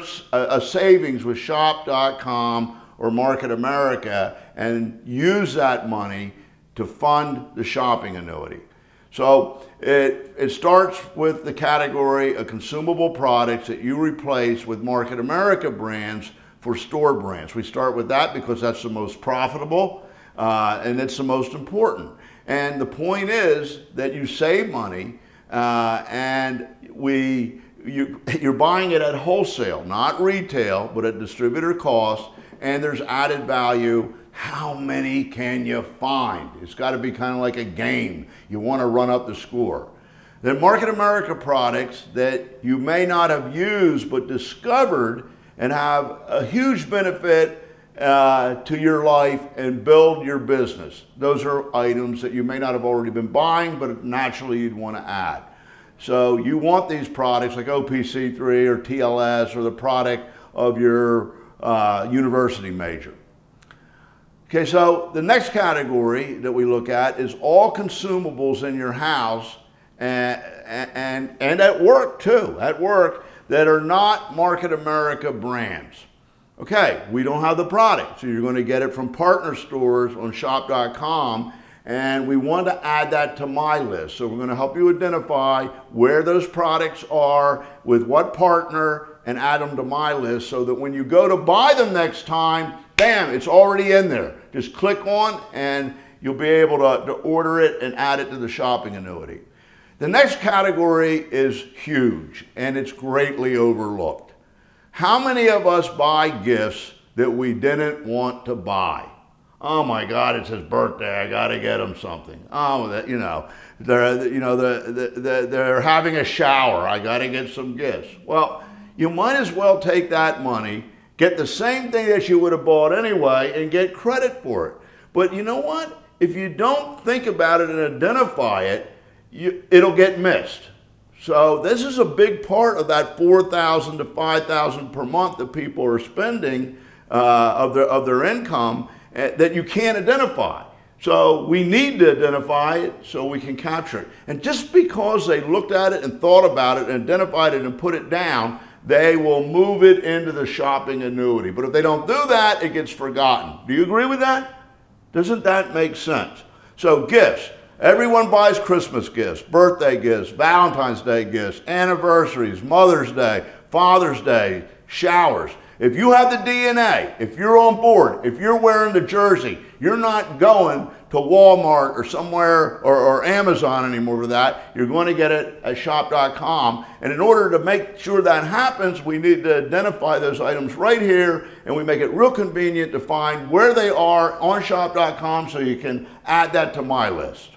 savings with Shop.com or Market America, and use that money to fund the shopping annuity. So it starts with the category of consumable products that you replace with Market America brands for store brands. We start with that because that's the most profitable and it's the most important. And the point is that you save money and you're buying it at wholesale, not retail, but at distributor cost, and there's added value. How many can you find? It's got to be kind of like a game. You want to run up the score. Then Market America products that you may not have used but discovered and have a huge benefit to your life and build your business. Those are items that you may not have already been buying, but naturally you'd want to add. So you want these products like OPC3 or TLS or the product of your university major. Okay, so the next category that we look at is all consumables in your house and at work too, that are not Market America brands. Okay, we don't have the product, so you're going to get it from partner stores on Shop.com, and we want to add that to my list. So we're going to help you identify where those products are, with what partner, and add them to my list, so that when you go to buy them next time, bam, it's already in there. Just click on and you'll be able to order it and add it to the shopping annuity. The next category is huge, and it's greatly overlooked. How many of us buy gifts that we didn't want to buy? Oh my God, it's his birthday, I gotta get him something. Oh, they're having a shower, I gotta get some gifts. Well, you might as well take that money, get the same thing that you would have bought anyway, and get credit for it. But you know what? If you don't think about it and identify it, it'll get missed. So this is a big part of that $4,000 to $5,000 per month that people are spending of their income that you can't identify. So we need to identify it so we can capture it. And just because they looked at it and thought about it and identified it and put it down, they will move it into the shopping annuity. But if they don't do that, it gets forgotten. Do you agree with that? Doesn't that make sense? So gifts. Everyone buys Christmas gifts, birthday gifts, Valentine's Day gifts, anniversaries, Mother's Day, Father's Day, showers. If you have the DNA, if you're on board, if you're wearing the jersey, you're not going to Walmart or somewhere or Amazon anymore for that. You're going to get it at Shop.com. And in order to make sure that happens, we need to identify those items right here, and we make it real convenient to find where they are on Shop.com, so you can add that to my list.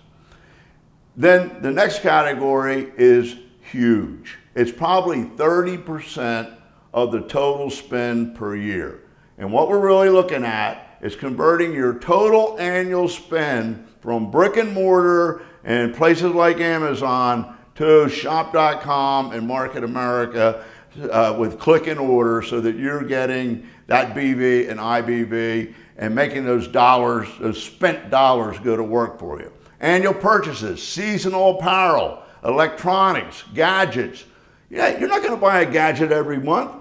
Then the next category is huge. It's probably 30% of the total spend per year. And what we're really looking at is converting your total annual spend from brick and mortar and places like Amazon to Shop.com and Market America with click and order, so that you're getting that BV and IBV and making those dollars, those spent dollars, go to work for you. Annual purchases, seasonal apparel, electronics, gadgets. Yeah, you're not going to buy a gadget every month,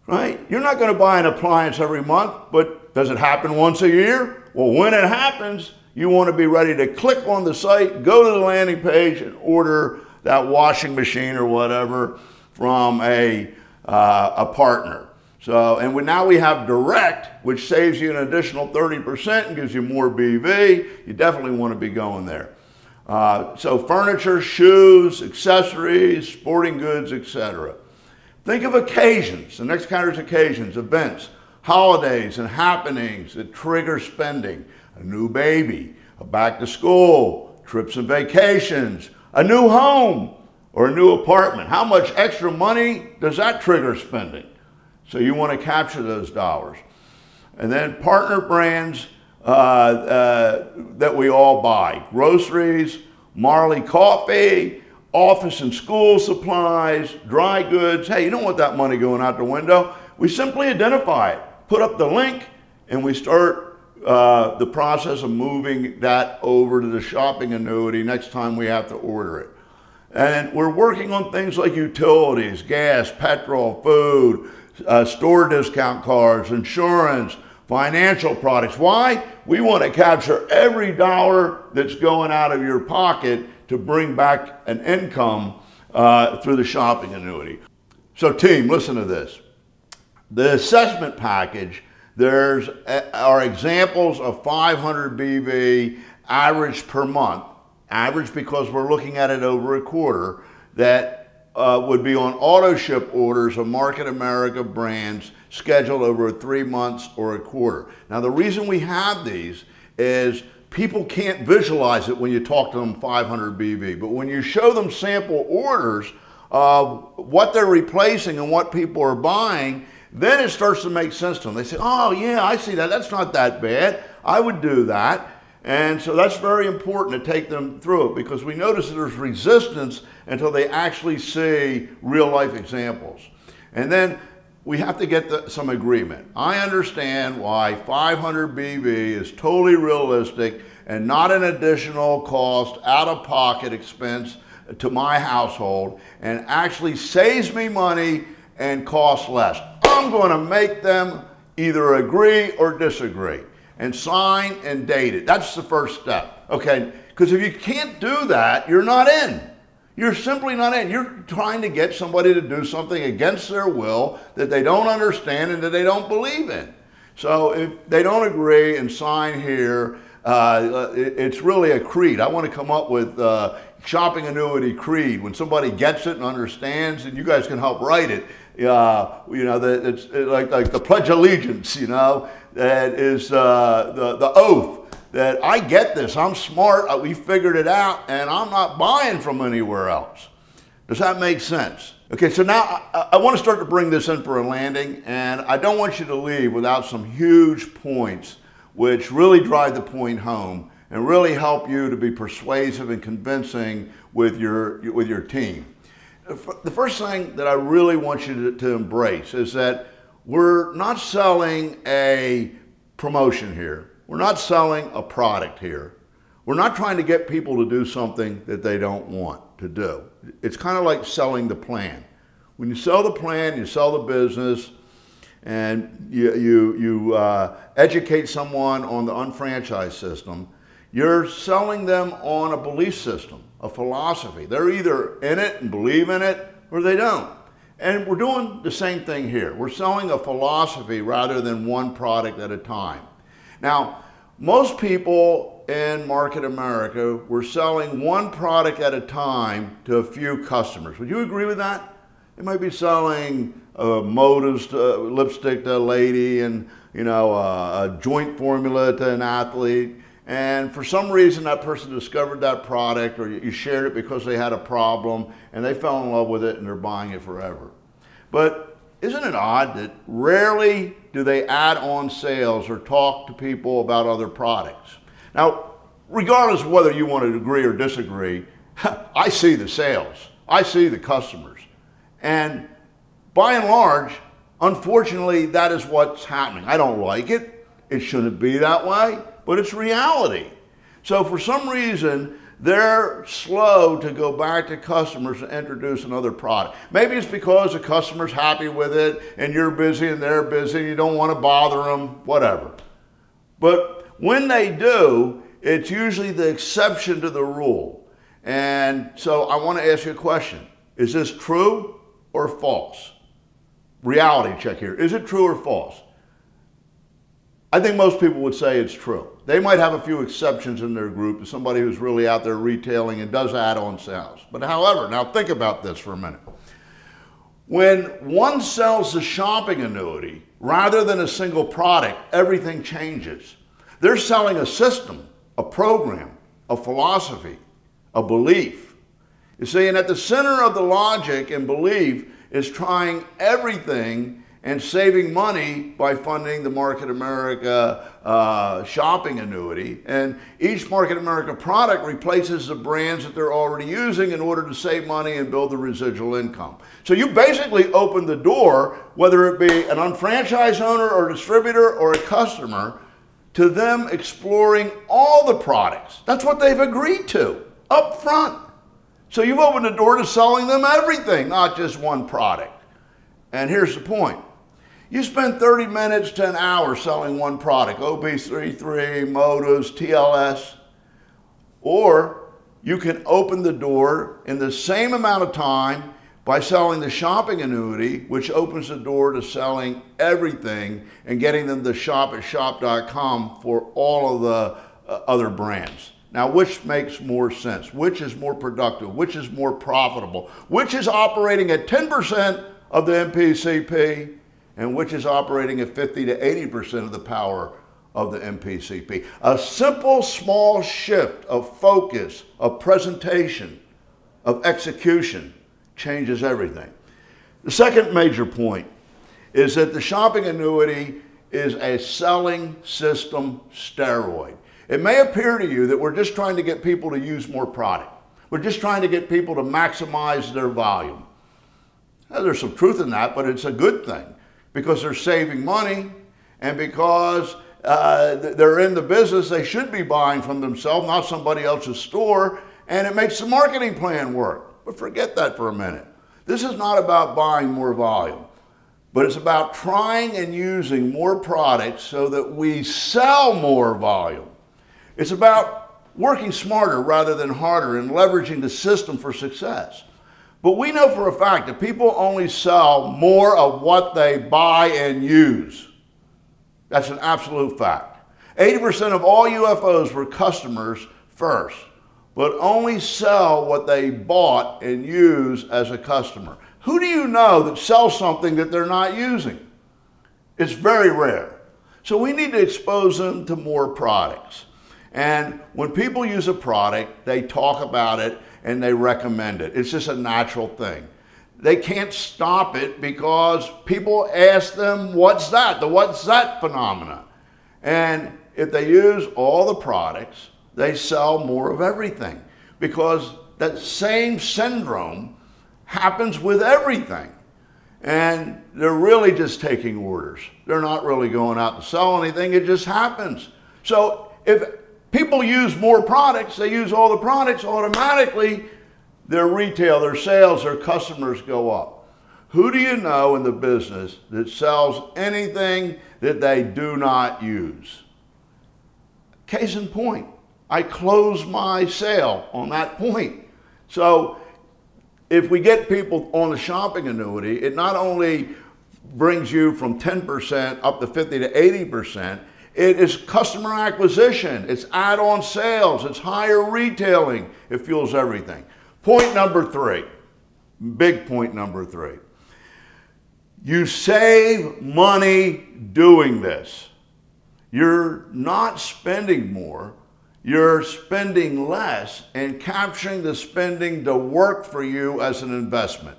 right? You're not going to buy an appliance every month, but does it happen once a year? Well, when it happens, you want to be ready to click on the site, go to the landing page, and order that washing machine or whatever from a partner. So, and now we have direct, which saves you an additional 30% and gives you more BV. You definitely want to be going there. So furniture, shoes, accessories, sporting goods, etc. Think of occasions. The next category is occasions, events, holidays, and happenings that trigger spending. A new baby, a back to school, trips and vacations, a new home, or a new apartment. How much extra money does that trigger spending? So you want to capture those dollars. And then partner brands that we all buy. Groceries, Marley coffee, office and school supplies, dry goods. Hey, you don't want that money going out the window. We simply identify it. put up the link and we start the process of moving that over to the shopping annuity next time we have to order it. And we're working on things like utilities, gas, petrol, food, store discount cards, insurance, financial products. Why? We want to capture every dollar that's going out of your pocket to bring back an income through the shopping annuity. So team, listen to this. The assessment package, there's are examples of 500 BV average per month, average because we're looking at it over a quarter, that would be on auto ship orders of Market America brands scheduled over 3 months or a quarter. Now the reason we have these is people can't visualize it when you talk to them 500 BV, but when you show them sample orders of what they're replacing and what people are buying, then it starts to make sense to them. They say, oh yeah, I see that, that's not that bad, I would do that. And so that's very important to take them through it, because we notice that there's resistance until they actually see real life examples. And then we have to get some agreement. I understand why 500 BV is totally realistic and not an additional cost, out-of-pocket expense to my household, and actually saves me money and costs less. I'm going to make them either agree or disagree and sign and date it. That's the first step, okay? Because if you can't do that, you're not in. You're simply not in. You're trying to get somebody to do something against their will that they don't understand and that they don't believe in. So if they don't agree and sign here, it's really a creed. I want to come up with shopping annuity creed. When somebody gets it and understands, and you guys can help write it, you know, it's like the Pledge of Allegiance, you know, that is the oath that I get this, I'm smart, we figured it out, and I'm not buying from anywhere else. Does that make sense? Okay, so now I want to start to bring this in for a landing, and I don't want you to leave without some huge points which really drive the point home and really help you to be persuasive and convincing with your team. The first thing that I really want you to embrace is that we're not selling a promotion here. We're not selling a product here. We're not trying to get people to do something that they don't want to do. It's kind of like selling the plan. When you sell the plan, you sell the business, and you educate someone on the unfranchised system, you're selling them on a belief system, a philosophy. They're either in it and believe in it, or they don't. And we're doing the same thing here. We're selling a philosophy rather than one product at a time. Now, most people in Market America, we're selling one product at a time to a few customers. Would you agree with that? They might be selling motives, lipstick to a lady, and you know, a joint formula to an athlete. And for some reason, that person discovered that product, or you shared it because they had a problem, and they fell in love with it, and they're buying it forever. But isn't it odd that rarely do they add on sales or talk to people about other products? Now, regardless of whether you want to agree or disagree, I see the sales. I see the customers. And by and large, unfortunately, that is what's happening. I don't like it. It shouldn't be that way, but it's reality. So for some reason, they're slow to go back to customers and introduce another product. Maybe it's because the customer's happy with it and you're busy and they're busy and you don't want to bother them, whatever. But when they do, it's usually the exception to the rule. And so I want to ask you a question. Is this true or false? Reality check here. Is it true or false? I think most people would say it's true. They might have a few exceptions in their group, somebody who's really out there retailing and does add-on sales. But however, now think about this for a minute. When one sells the shopping annuity, rather than a single product, everything changes. They're selling a system, a program, a philosophy, a belief. You see, and at the center of the logic and belief is trying everything and saving money by funding the Market America shopping annuity. And each Market America product replaces the brands that they're already using in order to save money and build the residual income. So you basically open the door, whether it be an unfranchised owner or distributor or a customer, to them exploring all the products. That's what they've agreed to up front. So you've opened the door to selling them everything, not just one product. And here's the point. You spend 30 minutes to an hour selling one product, OB33, Motos, TLS, or you can open the door in the same amount of time by selling the shopping annuity, which opens the door to selling everything and getting them to shop at shop.com for all of the other brands. Now, which makes more sense? Which is more productive? Which is more profitable? Which is operating at 10% of the MPCP? And which is operating at 50 to 80% of the power of the MPCP. A simple, small shift of focus, of presentation, of execution changes everything. The second major point is that the shopping annuity is a selling system steroid. It may appear to you that we're just trying to get people to use more product. We're just trying to get people to maximize their volume. Now, there's some truth in that, but it's a good thing, because they're saving money, and because they're in the business, they should be buying from themselves, not somebody else's store, and it makes the marketing plan work. But forget that for a minute. This is not about buying more volume, but it's about trying and using more products so that we sell more volume. It's about working smarter rather than harder and leveraging the system for success. But we know for a fact that people only sell more of what they buy and use. That's an absolute fact. 80% of all UFOs were customers first, but only sell what they bought and use as a customer. Who do you know that sells something that they're not using? It's very rare. So we need to expose them to more products. And when people use a product, they talk about it and they recommend it. It's just a natural thing. They can't stop it because people ask them, what's that? The what's that phenomena. And if they use all the products, they sell more of everything, because that same syndrome happens with everything. And they're really just taking orders. They're not really going out to sell anything. It just happens. So if people use more products, they use all the products, automatically their retail, their sales, their customers go up. Who do you know in the business that sells anything that they do not use? Case in point, I close my sale on that point. So if we get people on the shopping annuity, it not only brings you from 10% up to 50 to 80%, it is customer acquisition, it's add-on sales, it's higher retailing, it fuels everything. Point number 3, big point number 3. You save money doing this. You're not spending more, you're spending less and capturing the spending to work for you as an investment.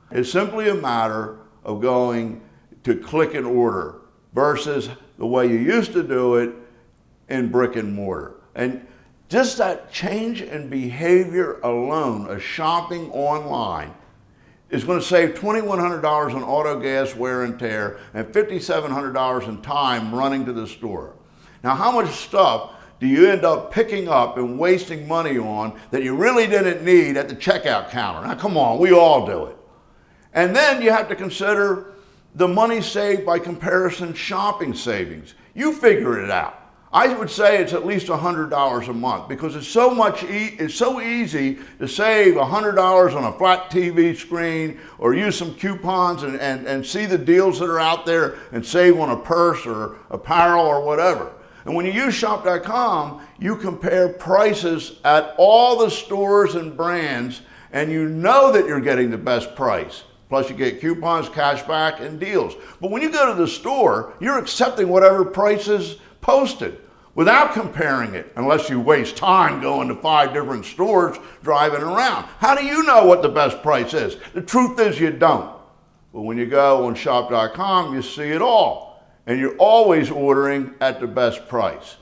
It's simply a matter of going to click and order versus the way you used to do it in brick and mortar. And just that change in behavior alone of shopping online is going to save $2,100 on auto gas wear and tear and $5,700 in time running to the store. Now, how much stuff do you end up picking up and wasting money on that you really didn't need at the checkout counter? Now, come on, we all do it. And then you have to consider the money saved by comparison shopping savings. You figure it out. I would say it's at least $100 a month, because it's so easy to save $100 on a flat TV screen or use some coupons and see the deals that are out there and save on a purse or apparel or whatever. And when you use shop.com, you compare prices at all the stores and brands, and you know that you're getting the best price. Plus you get coupons, cash back, and deals. But when you go to the store, you're accepting whatever price is posted without comparing it, unless you waste time going to 5 different stores driving around. How do you know what the best price is? The truth is you don't. But when you go on shop.com, you see it all. And you're always ordering at the best price.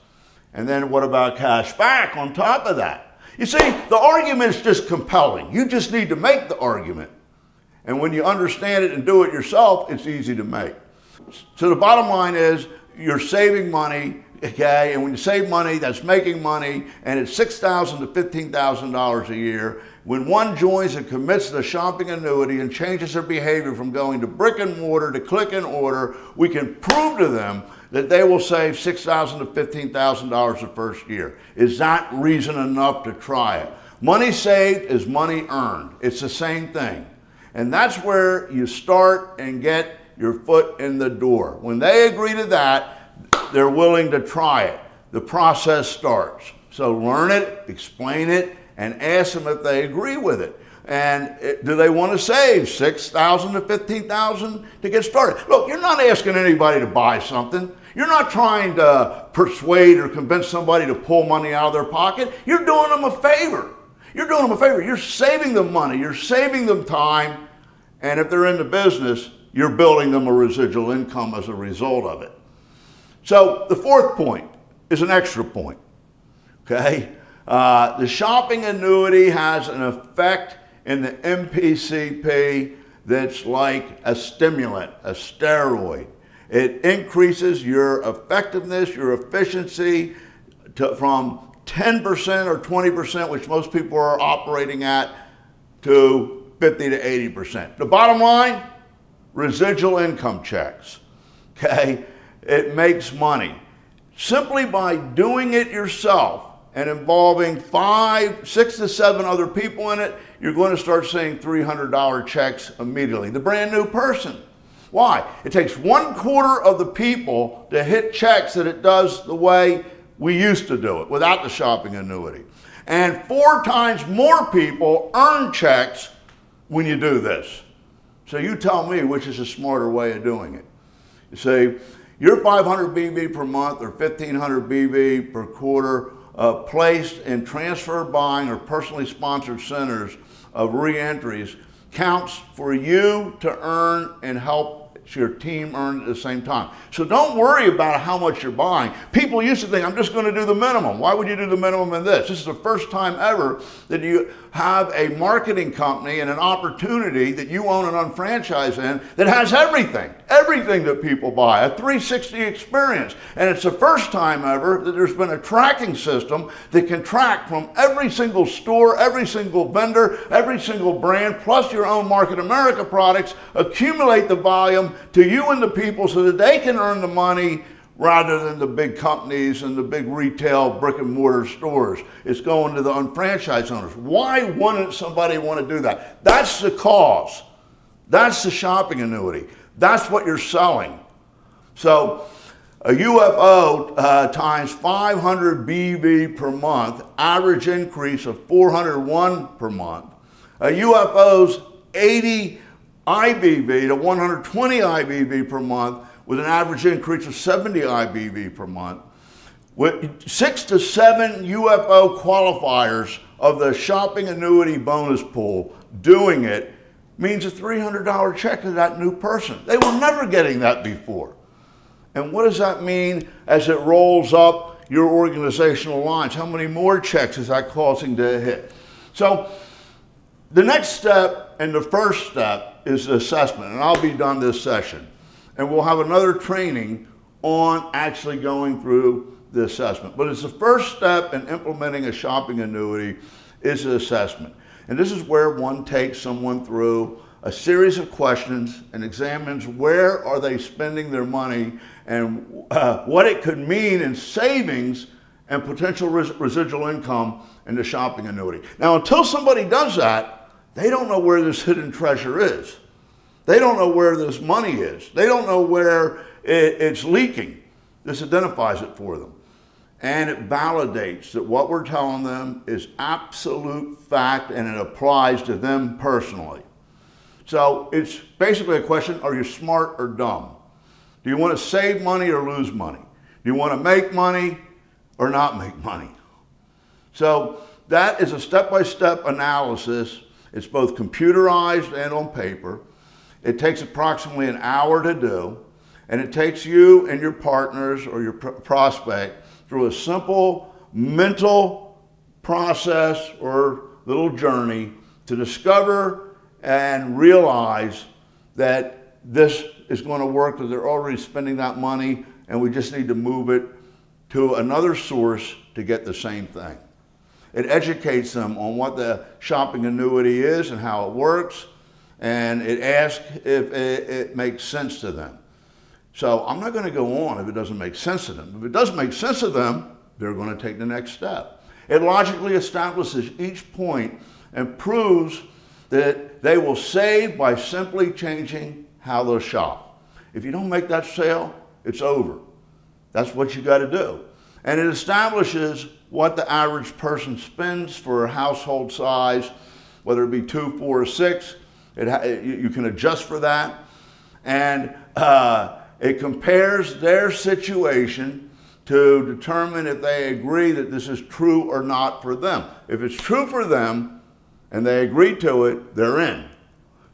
And then what about cash back on top of that? You see, the argument is just compelling. You just need to make the argument. And when you understand it and do it yourself, it's easy to make. So the bottom line is you're saving money, okay? And when you save money, that's making money, and it's $6,000 to $15,000 a year. When one joins and commits to the shopping annuity and changes their behavior from going to brick and mortar to click and order, we can prove to them that they will save $6,000 to $15,000 the first year. Is that reason enough to try it? Money saved is money earned. It's the same thing. And that's where you start and get your foot in the door. When they agree to that, they're willing to try it. The process starts. So learn it, explain it, and ask them if they agree with it. And do they want to save $6,000 to $15,000 to get started? Look, you're not asking anybody to buy something. You're not trying to persuade or convince somebody to pull money out of their pocket. You're doing them a favor. You're doing them a favor. You're saving them money. You're saving them time. And if they're in the business, you're building them a residual income as a result of it. So the fourth point is an extra point, okay? The shopping annuity has an effect in the MPCP that's like a stimulant, a steroid. It increases your effectiveness, your efficiency from 10% or 20%, which most people are operating at, to 50 to 80%. The bottom line, residual income checks, okay? It makes money. Simply by doing it yourself and involving 5, 6 to 7 other people in it, you're going to start seeing $300 checks immediately. The brand new person. Why? It takes 1/4 of the people to hit checks that it does the way we used to do it without the shopping annuity. And 4 times more people earn checks when you do this. So you tell me which is a smarter way of doing it. You say, your 500 BV per month or 1,500 BV per quarter placed in transfer buying or personally sponsored centers of reentries counts for you to earn and help your team earn at the same time. So don't worry about how much you're buying. People used to think, I'm just going to do the minimum. Why would you do the minimum in this? This is the first time ever that you have a marketing company and an opportunity that you own an unfranchise in that has everything that people buy, a 360 experience. And it's the first time ever that there's been a tracking system that can track from every single store, every single vendor, every single brand, plus your own Market America products, accumulate the volume to you and the people so that they can earn the money rather than the big companies and the big retail brick and mortar stores. It's going to the unfranchised owners. Why wouldn't somebody want to do that? That's the cause. That's the shopping annuity. That's what you're selling. So a UFO times 500 BV per month, average increase of 401 per month. A UFO's 80 IBV to 120 IBV per month with an average increase of 70 IBV per month. With 6 to 7 UFO qualifiers of the shopping annuity bonus pool doing it means a $300 check to that new person. They were never getting that before. And what does that mean as it rolls up your organizational lines? How many more checks is that causing to hit? So the next step and the first step is assessment, and I'll be done this session. And we'll have another training on actually going through the assessment. But it's the first step in implementing a shopping annuity is the assessment. And this is where one takes someone through a series of questions and examines where are they spending their money and what it could mean in savings and potential residual income in the shopping annuity. Now, until somebody does that, they don't know where this hidden treasure is. They don't know where this money is. They don't know where it's leaking. This identifies it for them. And it validates that what we're telling them is absolute fact and it applies to them personally. So it's basically a question, are you smart or dumb? Do you want to save money or lose money? Do you want to make money or not make money? So that is a step-by-step analysis. It's both computerized and on paper. It takes approximately an hour to do, and it takes you and your partners or your prospect through a simple mental process or little journey to discover and realize that this is going to work, that they're already spending that money, and we just need to move it to another source to get the same thing. It educates them on what the shopping annuity is and how it works, and it asks if it makes sense to them. So I'm not going to go on if it doesn't make sense to them. If it doesn't make sense to them, they're going to take the next step. It logically establishes each point and proves that they will save by simply changing how they'll shop. If you don't make that sale, it's over. That's what you got to do. And it establishes what the average person spends for a household size, whether it be 2, 4, or 6. You can adjust for that. And it compares their situation to determine if they agree that this is true or not for them. If it's true for them and they agree to it, they're in.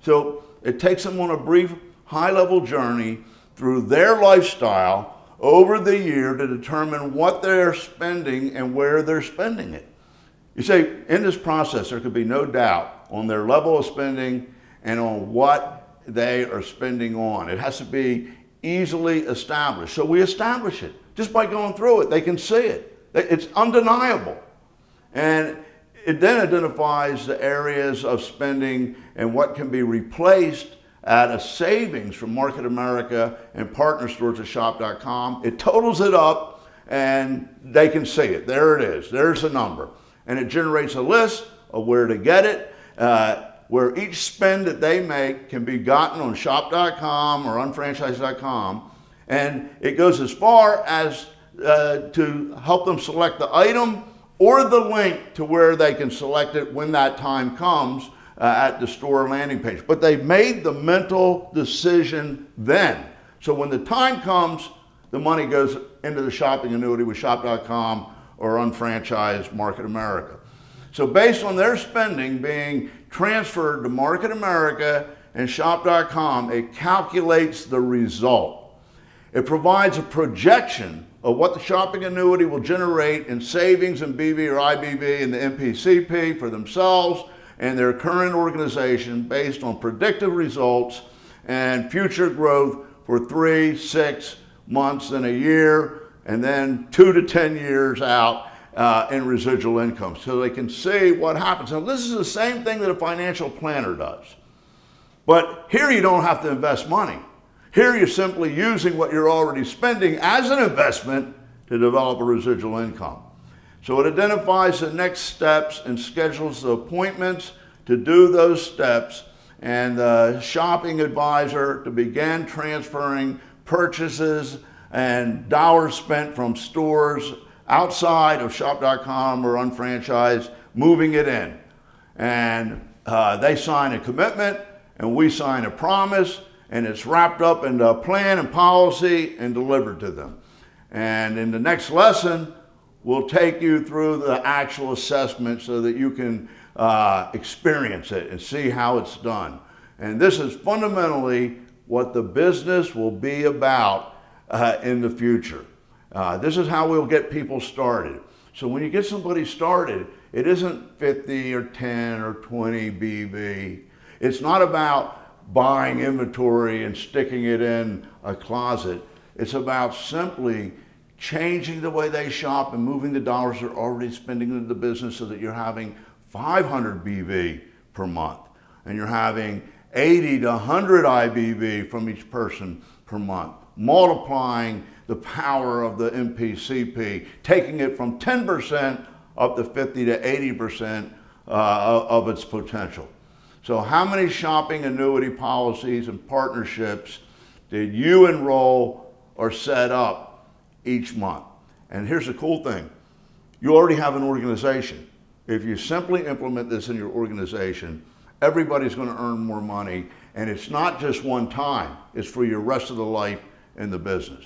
So it takes them on a brief high-level journey through their lifestyle over the year to determine what they're spending and where they're spending it. You see, in this process, there could be no doubt on their level of spending and on what they are spending on. It has to be easily established. So we establish it. Just by going through it, they can see it. It's undeniable. And it then identifies the areas of spending and what can be replaced at a savings from Market America and partner stores at shop.com. It totals it up and they can see it. There it is. There's the number. And it generates a list of where to get it, where each spend that they make can be gotten on shop.com or unfranchised.com. And it goes as far as to help them select the item or the link to where they can select it when that time comes at the store landing page. But they've made the mental decision then. So when the time comes, the money goes into the shopping annuity with shop.com or unfranchised Market America. So based on their spending being transferred to Market America and shop.com, it calculates the result. It provides a projection of what the shopping annuity will generate in savings in BV or IBV and the MPCP for themselves and their current organization based on predictive results and future growth for 3, 6 months and a year, and then 2 to 10 years out in residual income, so they can see what happens. Now, this is the same thing that a financial planner does. But here you don't have to invest money. Here you're simply using what you're already spending as an investment to develop a residual income. So it identifies the next steps and schedules the appointments to do those steps, and the shopping advisor to begin transferring purchases and dollars spent from stores outside of shop.com or unfranchised, moving it in. And they sign a commitment and we sign a promise, and it's wrapped up into a plan and policy and delivered to them. And in the next lesson, we'll take you through the actual assessment so that you can experience it and see how it's done. And this is fundamentally what the business will be about in the future. This is how we'll get people started. So when you get somebody started, it isn't 50 or 10 or 20 BV. It's not about buying inventory and sticking it in a closet. It's about simply changing the way they shop and moving the dollars they're already spending into the business so that you're having 500 BV per month and you're having 80 to 100 IBV from each person per month, multiplying the power of the MPCP, taking it from 10% up to 50 to 80% of its potential. So how many shopping annuity policies and partnerships did you enroll or set up each month? And here's the cool thing. You already have an organization. If you simply implement this in your organization, everybody's going to earn more money, and it's not just one time. It's for your rest of the life in the business.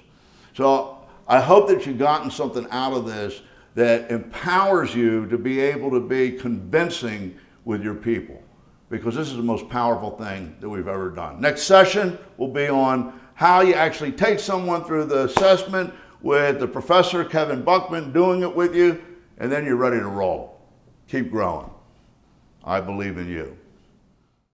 So I hope that you've gotten something out of this that empowers you to be able to be convincing with your people. because this is the most powerful thing that we've ever done. Next session will be on how you actually take someone through the assessment with the professor, Kevin Buckman, doing it with you, and then you're ready to roll. Keep growing. I believe in you.